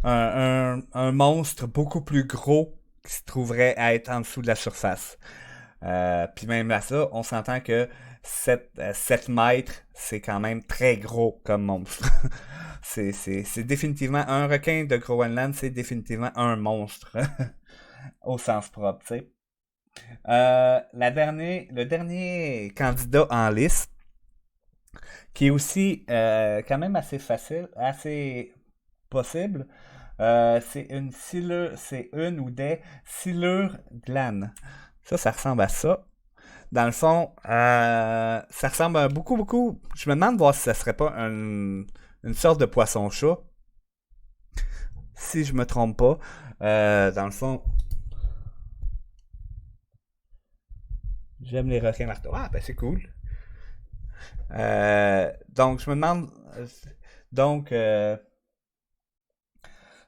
un monstre beaucoup plus gros qui se trouverait à être en dessous de la surface. Puis même à ça, on s'entend que 7 mètres, c'est quand même très gros comme monstre. C'est définitivement un requin de Groenland, c'est définitivement un monstre au sens propre, tu sais. Le dernier candidat en liste, qui est aussi quand même assez facile, assez possible, c'est une ou des silures glanes. Ça ressemble à ça. Dans le fond, ça ressemble à beaucoup, beaucoup. Je me demande voir si ça serait pas une sorte de poisson-chat. Si je me trompe pas. Dans le fond, j'aime les requins marteaux. Ah, ben c'est cool. Donc, je me demande. Donc,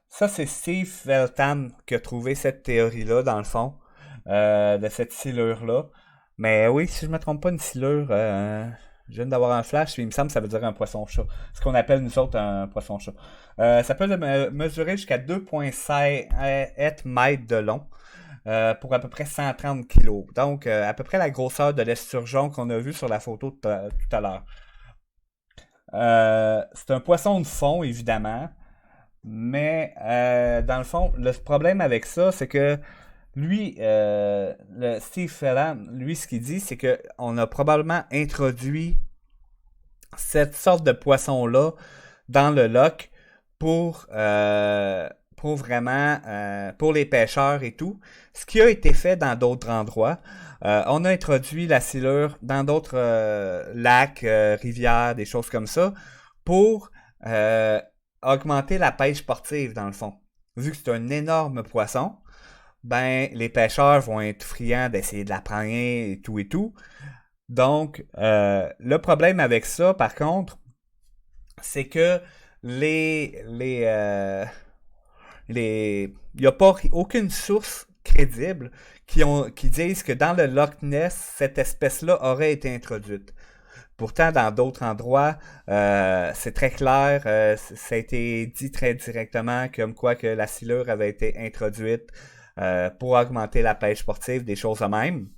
ça, c'est Steve Veltan qui a trouvé cette théorie-là, dans le fond, de cette silure-là. Mais oui, si je me trompe pas, une silure, je viens d'avoir un flash, puis il me semble que ça veut dire un poisson-chat. Ce qu'on appelle, nous autres, un poisson-chat. Ça peut mesurer jusqu'à 2,7 mètres de long. Pour à peu près 130 kilos. Donc, à peu près la grosseur de l'esturgeon qu'on a vu sur la photo tout à l'heure. C'est un poisson de fond, évidemment. Mais, dans le fond, le problème avec ça, c'est que lui, le Steve Fellan, lui, ce qu'il dit, c'est qu'on a probablement introduit cette sorte de poisson-là dans le loch pour, pour vraiment, pour les pêcheurs et tout. Ce qui a été fait dans d'autres endroits. On a introduit la silure dans d'autres lacs, rivières, des choses comme ça, pour augmenter la pêche sportive, dans le fond. Vu que c'est un énorme poisson, ben, les pêcheurs vont être friands d'essayer de la prendre et tout et tout. Donc, le problème avec ça, par contre, c'est que il n'y a pas aucune source crédible qui disent que dans le Loch Ness, cette espèce-là aurait été introduite. Pourtant, dans d'autres endroits, c'est très clair, ça a été dit très directement comme quoi que la silure avait été introduite pour augmenter la pêche sportive, des choses de même.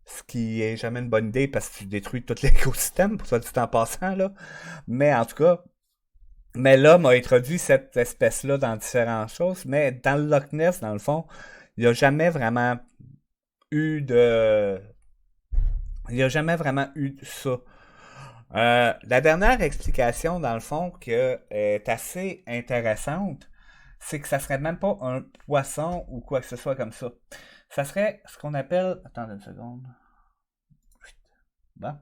Ce qui est jamais une bonne idée parce que tu détruis tout l'écosystème, pour ça du temps passant, là. Mais en tout cas, mais l'homme a introduit cette espèce-là dans différentes choses, mais dans le Loch Ness, dans le fond, il n'y a jamais vraiment eu de... Il n'y a jamais vraiment eu ça. La dernière explication, dans le fond, qui est assez intéressante, c'est que ça serait même pas un poisson ou quoi que ce soit comme ça. Ça serait ce qu'on appelle... Attendez une seconde. Bon.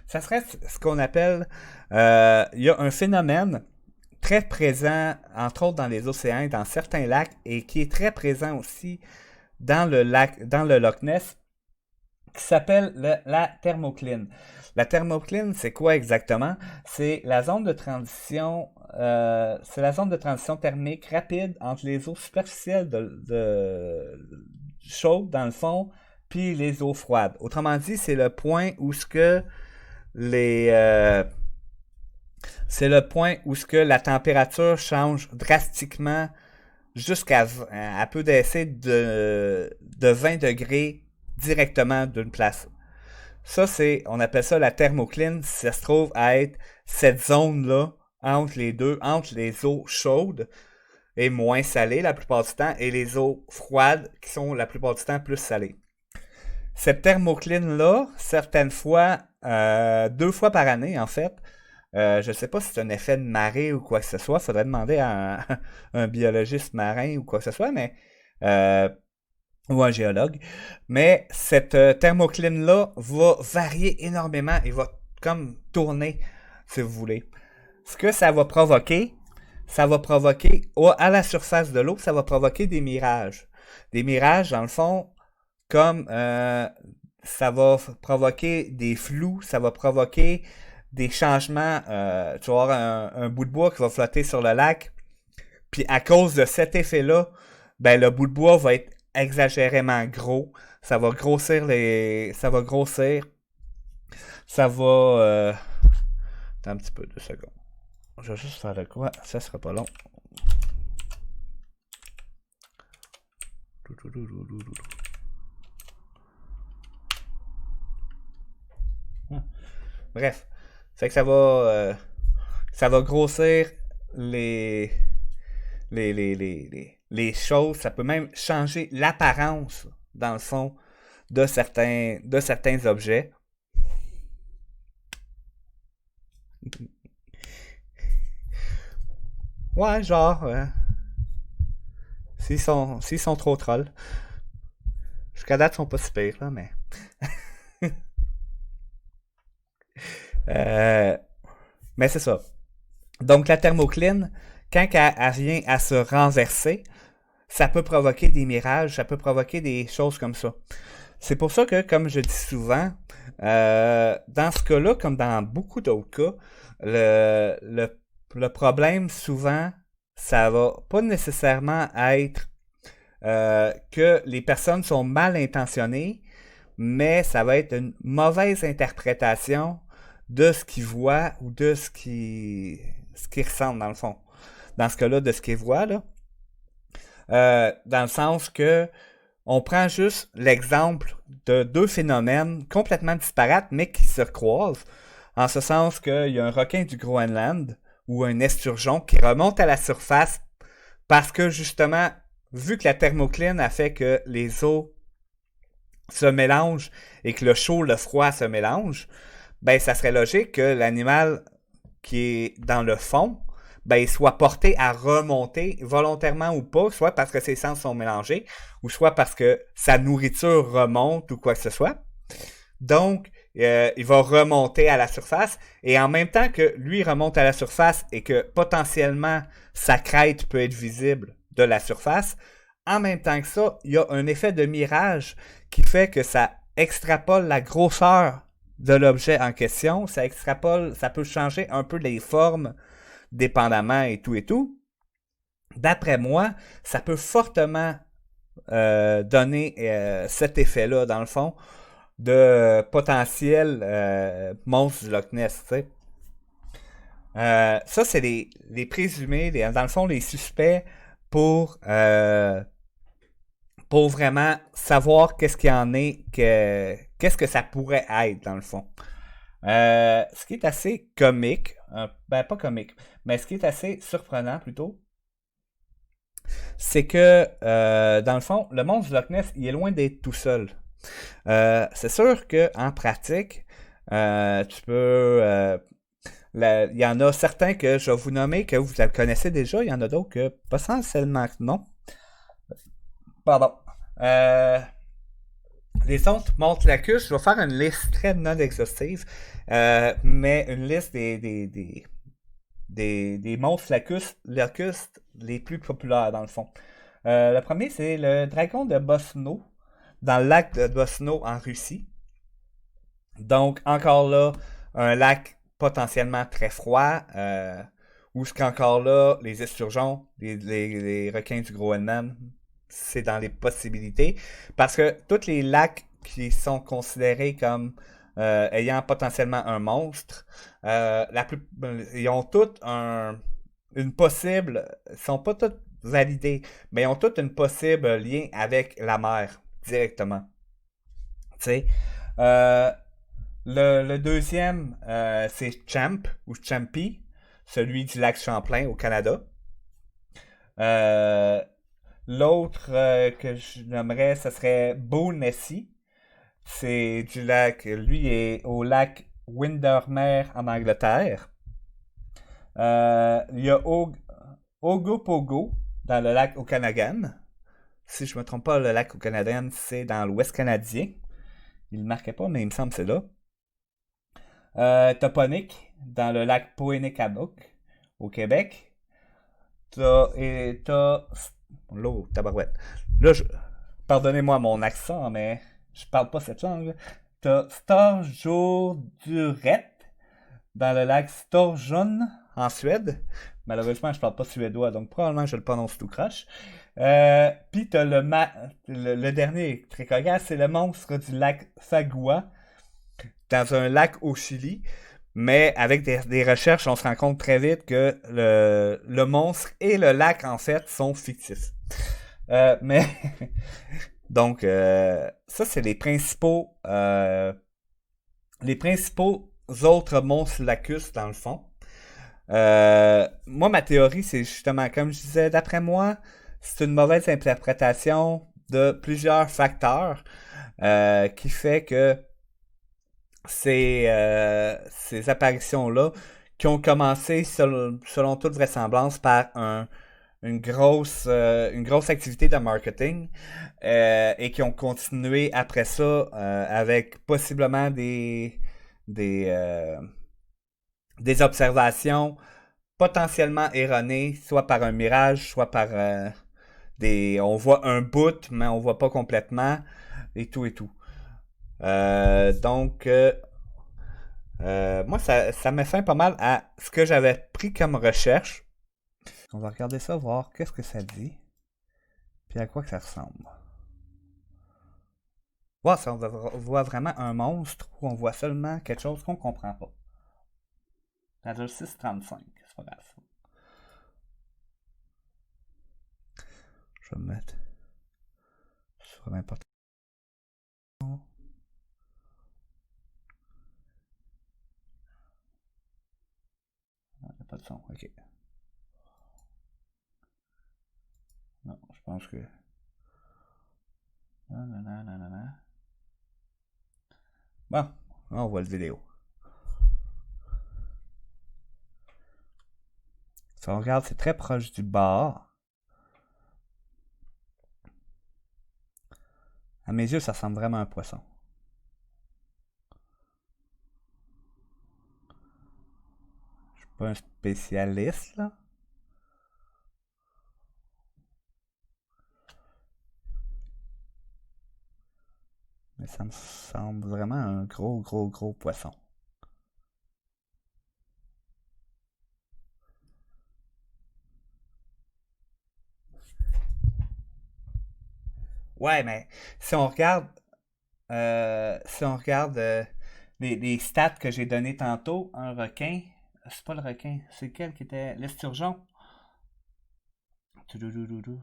Ça serait ce qu'on appelle... Il y a un phénomène très présent, entre autres dans les océans et dans certains lacs, et qui est très présent aussi dans le Loch Ness, qui s'appelle la thermocline. La thermocline, c'est quoi exactement? C'est la zone de transition, c'est la zone de transition thermique rapide entre les eaux superficielles chaudes dans le fond, puis les eaux froides. Autrement dit, c'est le point où ce que les c'est le point où ce que la température change drastiquement jusqu'à à peu d'essai de 20 degrés directement d'une place. On appelle ça la thermocline. Ça se trouve à être cette zone-là entre les deux, entre les eaux chaudes et moins salées la plupart du temps, et les eaux froides qui sont la plupart du temps plus salées. Cette thermocline-là, certaines fois, 2 fois par année en fait, je ne sais pas si c'est un effet de marée ou quoi que ce soit, faudrait demander à un biologiste marin ou quoi que ce soit, mais euh, ou un géologue. Mais cette thermocline-là va varier énormément et va comme tourner, si vous voulez. Ce que ça va provoquer à la surface de l'eau, ça va provoquer des mirages. Des mirages, dans le fond, comme ça va provoquer des flous, ça va provoquer des changements. Tu vas avoir un bout de bois qui va flotter sur le lac. Puis à cause de cet effet-là, ben le bout de bois va être exagérément gros. Ça va grossir les. Ça va grossir. Ça va. Attends un petit peu, 2 secondes. Je vais juste faire de quoi. Ça sera pas long. Bref. Fait que ça va grossir les. Les choses. Ça peut même changer l'apparence, dans le fond, de certains objets. Ouais, genre, s'ils sont trop trolls. Jusqu'à date, ils sont pas si pires, là, mais. Euh, mais c'est ça. Donc, la thermocline, quand elle vient à se renverser, ça peut provoquer des mirages, ça peut provoquer des choses comme ça. C'est pour ça que, comme je dis souvent, dans ce cas-là, comme dans beaucoup d'autres cas, le problème, souvent, ça va pas nécessairement être que les personnes sont mal intentionnées, mais ça va être une mauvaise interprétation de ce qu'ils voient ou de ce qu'ils ressentent dans le fond. Dans ce cas-là, de ce qu'ils voient, là. Dans le sens que on prend juste l'exemple de 2 phénomènes complètement disparates, mais qui se croisent. En ce sens qu'il y a un requin du Groenland ou un esturgeon qui remonte à la surface parce que justement, vu que la thermocline a fait que les eaux se mélangent et que le chaud, le froid se mélangent, ben ça serait logique que l'animal qui est dans le fond, ben il soit porté à remonter volontairement ou pas, soit parce que ses sens sont mélangés, ou soit parce que sa nourriture remonte ou quoi que ce soit. Donc, il va remonter à la surface, et en même temps que lui remonte à la surface et que potentiellement sa crête peut être visible de la surface, en même temps que ça, il y a un effet de mirage qui fait que ça extrapole la grosseur de l'objet en question, ça extrapole, ça peut changer un peu les formes dépendamment et tout et tout. D'après moi, ça peut fortement donner cet effet-là, dans le fond, de potentiel monstre du Loch Ness, tu sais. Ça, c'est les présumés, dans le fond, les suspects pour vraiment savoir qu'est-ce qu'il y en est, qu'est-ce que ça pourrait être, dans le fond. Ce qui est assez comique, ben pas comique, mais ce qui est assez surprenant plutôt, c'est que, dans le fond, le monstre du Loch Ness, il est loin d'être tout seul. C'est sûr qu'en pratique, tu peux... il y en a certains que je vais vous nommer que vous connaissez déjà, il y en a d'autres que pas essentiellement non. Pardon. Les autres montrent la cuisse. Je vais faire une liste très non exhaustive, mais une liste des monstres lacustes les plus populaires dans le fond. Le premier, c'est le dragon de Bosno, dans le lac de Bosno en Russie. Donc, encore là, un lac potentiellement très froid, où ce qu'encore là, les esturgeons, les requins du Groenland, c'est dans les possibilités. Parce que tous les lacs qui sont considérés comme ayant potentiellement un monstre, ils ont tous une possible, ils sont pas tous validés, mais ils ont tous une possible lien avec la mer directement. Tu sais, euh, Le deuxième, c'est Champ ou Champy, celui du lac Champlain au Canada. Euh, L'autre que je nommerais, ce serait Bo'nessy. C'est du lac, lui est au lac Windermere en Angleterre. Il y a Ogopogo dans le lac Okanagan. Si je me trompe pas, le lac Okanagan, c'est dans l'Ouest canadien. Il ne marquait pas, mais il me semble que c'est là. Toponic dans le lac Poénécaboc au Québec. T'as. L'eau, tabarouette. Là, pardonnez-moi mon accent, mais je parle pas cette langue. T'as Storjoduret dans le lac Storsjön en Suède. Malheureusement, je parle pas suédois, donc probablement je le prononce tout croche. Puis t'as le dernier très cocasse, c'est le monstre du lac Fagua dans un lac au Chili. Mais avec des recherches, on se rend compte très vite que le monstre et le lac, en fait, sont fictifs. Mais donc, ça, c'est les principaux autres monstres lacustres, dans le fond. Moi, ma théorie, c'est justement, comme je disais, d'après moi, c'est une mauvaise interprétation de plusieurs facteurs qui fait que ces apparitions-là qui ont commencé selon toute vraisemblance par une grosse activité de marketing et qui ont continué après ça avec possiblement des, euh, des observations potentiellement erronées, soit par un mirage, soit par on voit un bout, mais on voit pas complètement, et tout et tout. Donc, moi, ça me fait pas mal à ce que j'avais pris comme recherche. On va regarder ça, voir qu'est-ce que ça dit, puis à quoi que ça ressemble. Wow, ça, on voit vraiment un monstre ou on voit seulement quelque chose qu'on comprend pas. Ça dure 6,35, c'est pas grave. Je vais me mettre sur n'importe quoi. Il n'y a pas de son, ok. Non, je pense que. Non, non, non, non, non, non. Bon, on voit le vidéo. Si on regarde, c'est très proche du bord. À mes yeux, ça ressemble vraiment à un poisson. Je suis pas un spécialiste, là. Mais ça me semble vraiment un gros, gros, gros poisson. Ouais, mais si on regarde, si on regarde les stats que j'ai données tantôt, un requin, c'est pas le requin, c'est quel qui était l'esturgeon? Tudoudoudou.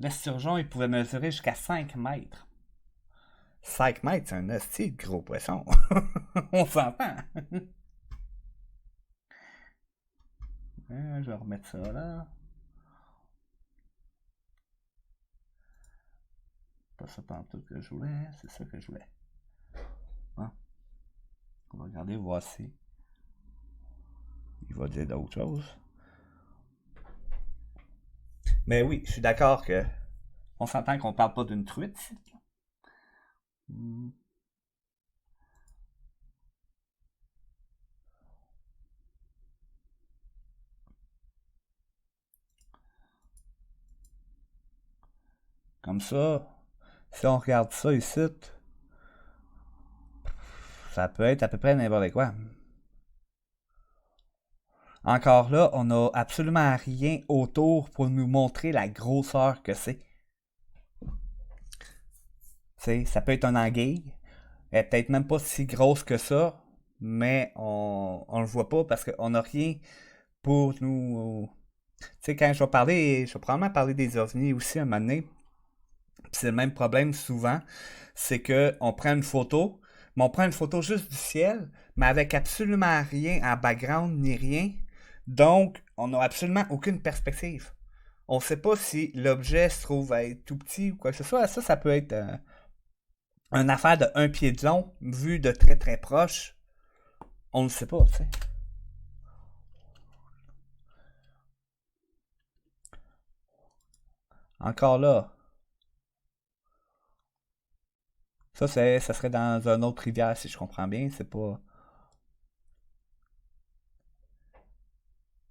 L'esturgeon, il pouvait mesurer jusqu'à 5 mètres. 5 mètres, c'est un hostie de gros poisson. On s'entend. Je vais remettre ça là. Pas ça pantoute que je voulais, c'est ça que je voulais. Hein? On va regarder, voir si il va dire d'autres choses. Mais oui, je suis d'accord que on s'entend qu'on parle pas d'une truite ici. Hmm. Comme ça, si on regarde ça ici, ça peut être à peu près n'importe quoi. Encore là, on n'a absolument rien autour pour nous montrer la grosseur que c'est. T'sais, ça peut être un anguille. Elle est peut-être même pas si grosse que ça, mais on le voit pas parce qu'on n'a rien pour nous. Tu sais, quand je vais probablement parler des ovnis aussi un moment donné. C'est le même problème souvent, c'est que on prend une photo, Mais on prend une photo juste du ciel, mais avec absolument rien en background ni rien. Donc, on n'a absolument aucune perspective. On ne sait pas si l'objet se trouve à être tout petit ou quoi que ce soit. Ça peut être une affaire de un pied de long, vu de très très proche. On ne sait pas, tu sais. Encore là, ça serait dans une autre rivière, si je comprends bien. C'est pas.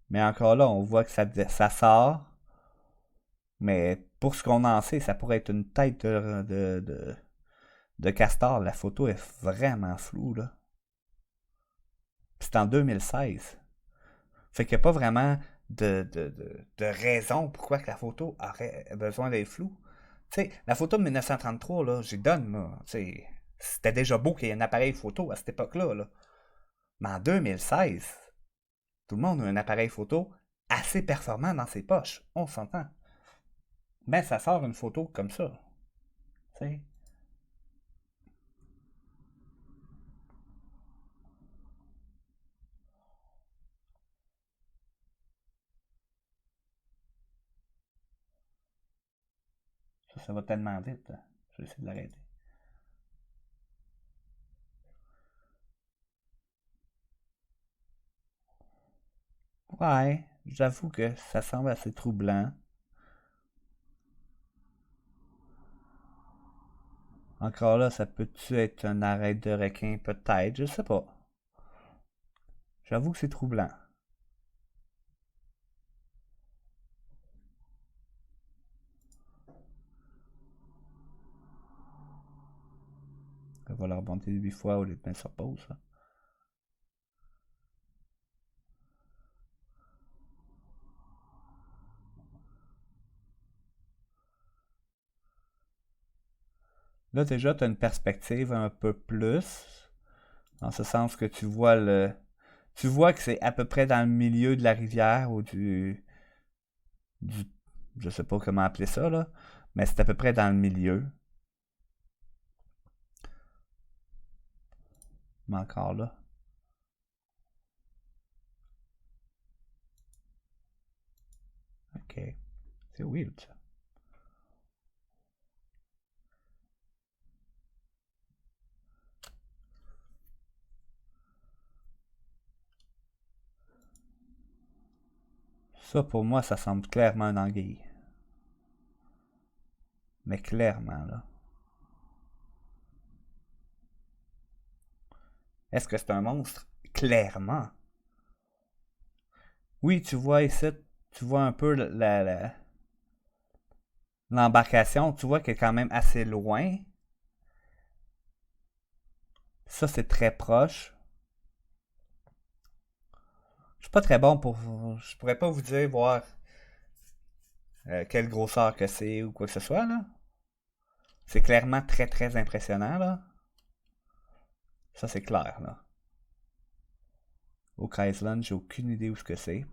Mais encore là, on voit que ça sort. Mais pour ce qu'on en sait, ça pourrait être une tête de castor. La photo est vraiment floue, là. C'est en 2016. Fait qu'il n'y a pas vraiment de raison pourquoi que la photo aurait besoin d'être floue. Tu sais, la photo de 1933, là, j'y donne, là. Tu sais, c'était déjà beau qu'il y ait un appareil photo à cette époque-là, là. Mais en 2016, tout le monde a un appareil photo assez performant dans ses poches. On s'entend. Mais ça sort une photo comme ça. Tu sais. Ça va tellement vite, hein. Je vais essayer de l'arrêter. Ouais, j'avoue que ça semble assez troublant. Encore là, ça peut-tu être un arrêt de requin? Peut-être, je sais pas. J'avoue que c'est troublant. On va leur remonter 8 fois au lieu de mettre sur pause, là. Là, déjà, tu as une perspective un peu plus. Dans ce sens que tu vois le. Tu vois que c'est à peu près dans le milieu de la rivière ou du. Je sais pas comment appeler ça, là. Mais c'est à peu près dans le milieu. Mais encore là. Ok. C'est weird, ça. Ça, pour moi, ça semble clairement une anguille. Mais clairement, là. Est-ce que c'est un monstre? Clairement. Oui, tu vois ici, tu vois un peu l'embarcation, tu vois qu'elle est quand même assez loin. Ça, c'est très proche. Je suis pas très bon pour. Je pourrais pas vous dire, voir quelle grosseur que c'est ou quoi que ce soit, là. C'est clairement très très impressionnant, là. Ça, c'est clair, là. Au Island, j'ai aucune idée où ce que c'est.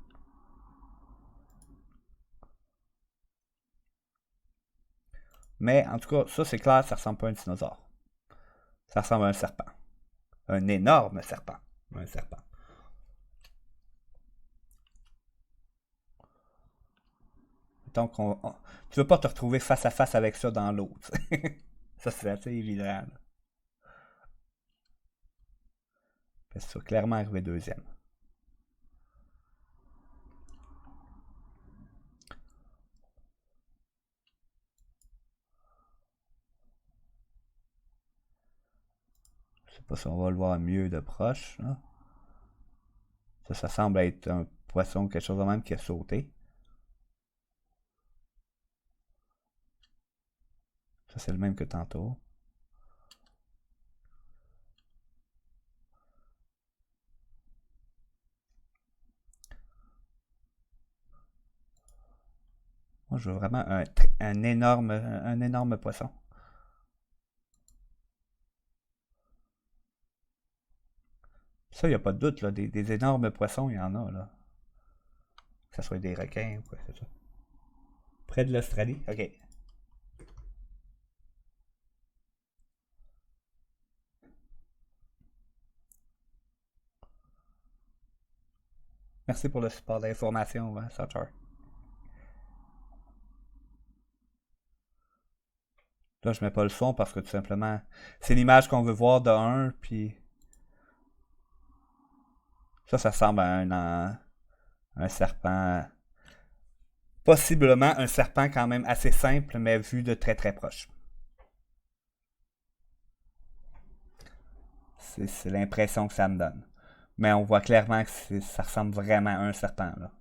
Mais en tout cas, ça, c'est clair, ça ressemble pas à un dinosaure. Ça ressemble à un serpent. Un énorme serpent. Un serpent. Donc, tu veux pas te retrouver face à face avec ça dans l'eau. Ça, c'est assez évident, là. Parce que ça, clairement arrivé deuxième. Je sais pas si on va le voir mieux de proche, là. Ça semble être un poisson ou quelque chose de même qui a sauté. Ça, c'est le même que tantôt. Moi, je veux vraiment un énorme poisson. Ça, il n'y a pas de doute, là. Des énormes poissons, il y en a, là. Que ce soit des requins ou quoi, c'est ça. Près de l'Australie? Ok. Merci pour le support d'information, Sartor. Là, je mets pas le son parce que tout simplement, c'est l'image qu'on veut voir de un, puis ça ressemble à un serpent. Possiblement un serpent quand même assez simple, mais vu de très très proche. C'est l'impression que ça me donne. Mais on voit clairement que ça ressemble vraiment à un serpent, là.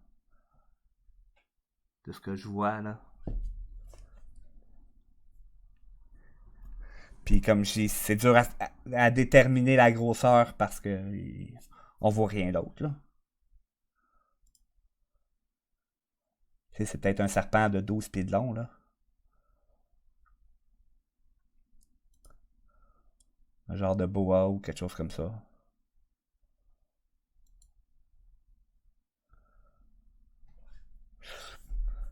De ce que je vois, là. Puis comme je dis, c'est dur à déterminer la grosseur parce que on voit rien d'autre, là. C'est peut-être un serpent de 12 pieds de long, là. Un genre de boa ou quelque chose comme ça.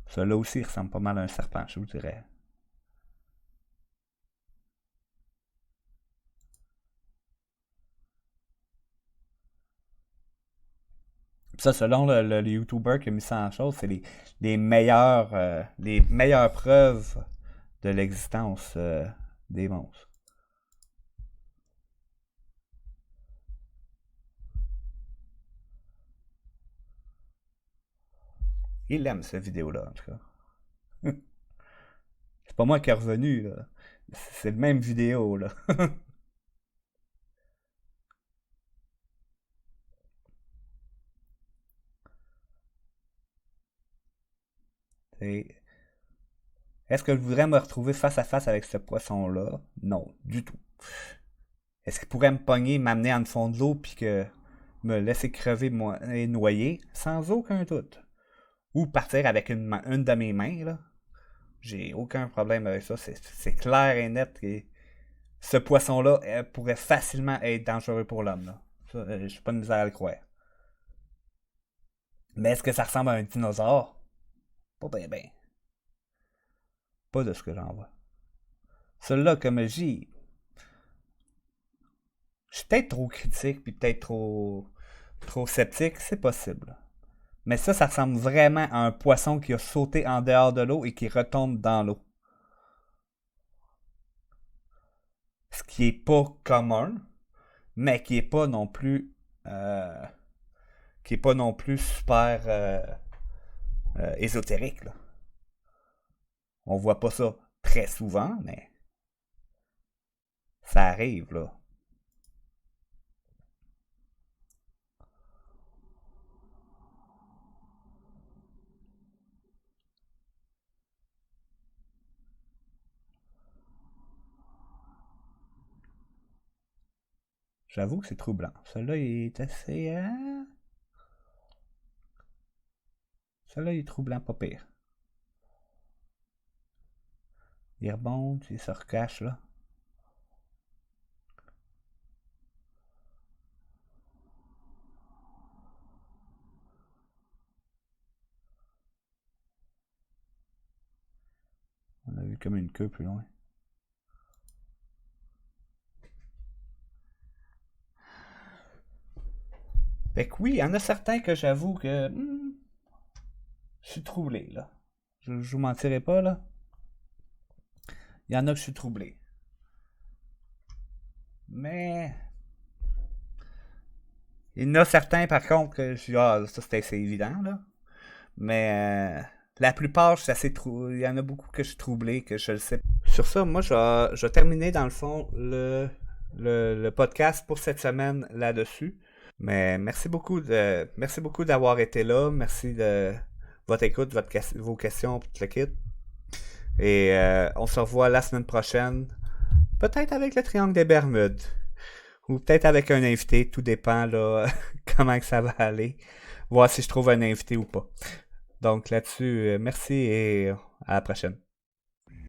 Celui-là aussi ressemble pas mal à un serpent, je vous dirais. Ça, selon le YouTuber qui a mis ça en chose, c'est les meilleures preuves de l'existence des monstres. Il aime cette vidéo-là, en tout cas. C'est pas moi qui est revenu, là. C'est le même vidéo, là. Est-ce que je voudrais me retrouver face à face avec ce poisson-là? Non, du tout. Est-ce qu'il pourrait me pogner, m'amener en fond de l'eau, puis que me laisser crever et noyer? Sans aucun doute. Ou partir avec une de mes mains, là. J'ai aucun problème avec ça. C'est clair et net que ce poisson-là pourrait facilement être dangereux pour l'homme, là. Ça, je suis pas de misère à le croire. Mais est-ce que ça ressemble à un dinosaure? Pas bien, ben. Pas de ce que j'en vois. Celui-là, comme je dis, je suis peut-être trop critique, puis peut-être trop sceptique, c'est possible. Mais ça ressemble vraiment à un poisson qui a sauté en dehors de l'eau et qui retombe dans l'eau. Ce qui est pas commun, mais qui est pas non plus super ésotérique, là. On voit pas ça très souvent, mais ça arrive, là. J'avoue que c'est troublant. Celui-là, il est assez... Celui-là, il est troublant, pas pire. Il rebondit, il se recache, là. On a vu comme une queue plus loin. Fait que oui, il y en a certains que j'avoue que... je suis troublé, là. Je vous mentirai pas, là. Il y en a que je suis troublé. Mais... il y en a certains, par contre, que je dis, ah, ça c'est assez évident, là. Mais la plupart, je suis assez il y en a beaucoup que je suis troublé, que je le sais. Sur ça, moi, je vais terminer, dans le fond, le podcast pour cette semaine là-dessus. Mais merci beaucoup d'avoir été là. Merci de votre écoute, vos questions, tout le kit. Et on se revoit la semaine prochaine. Peut-être avec le triangle des Bermudes. Ou peut-être avec un invité. Tout dépend là comment que ça va aller. Voir si je trouve un invité ou pas. Donc là-dessus, merci et à la prochaine.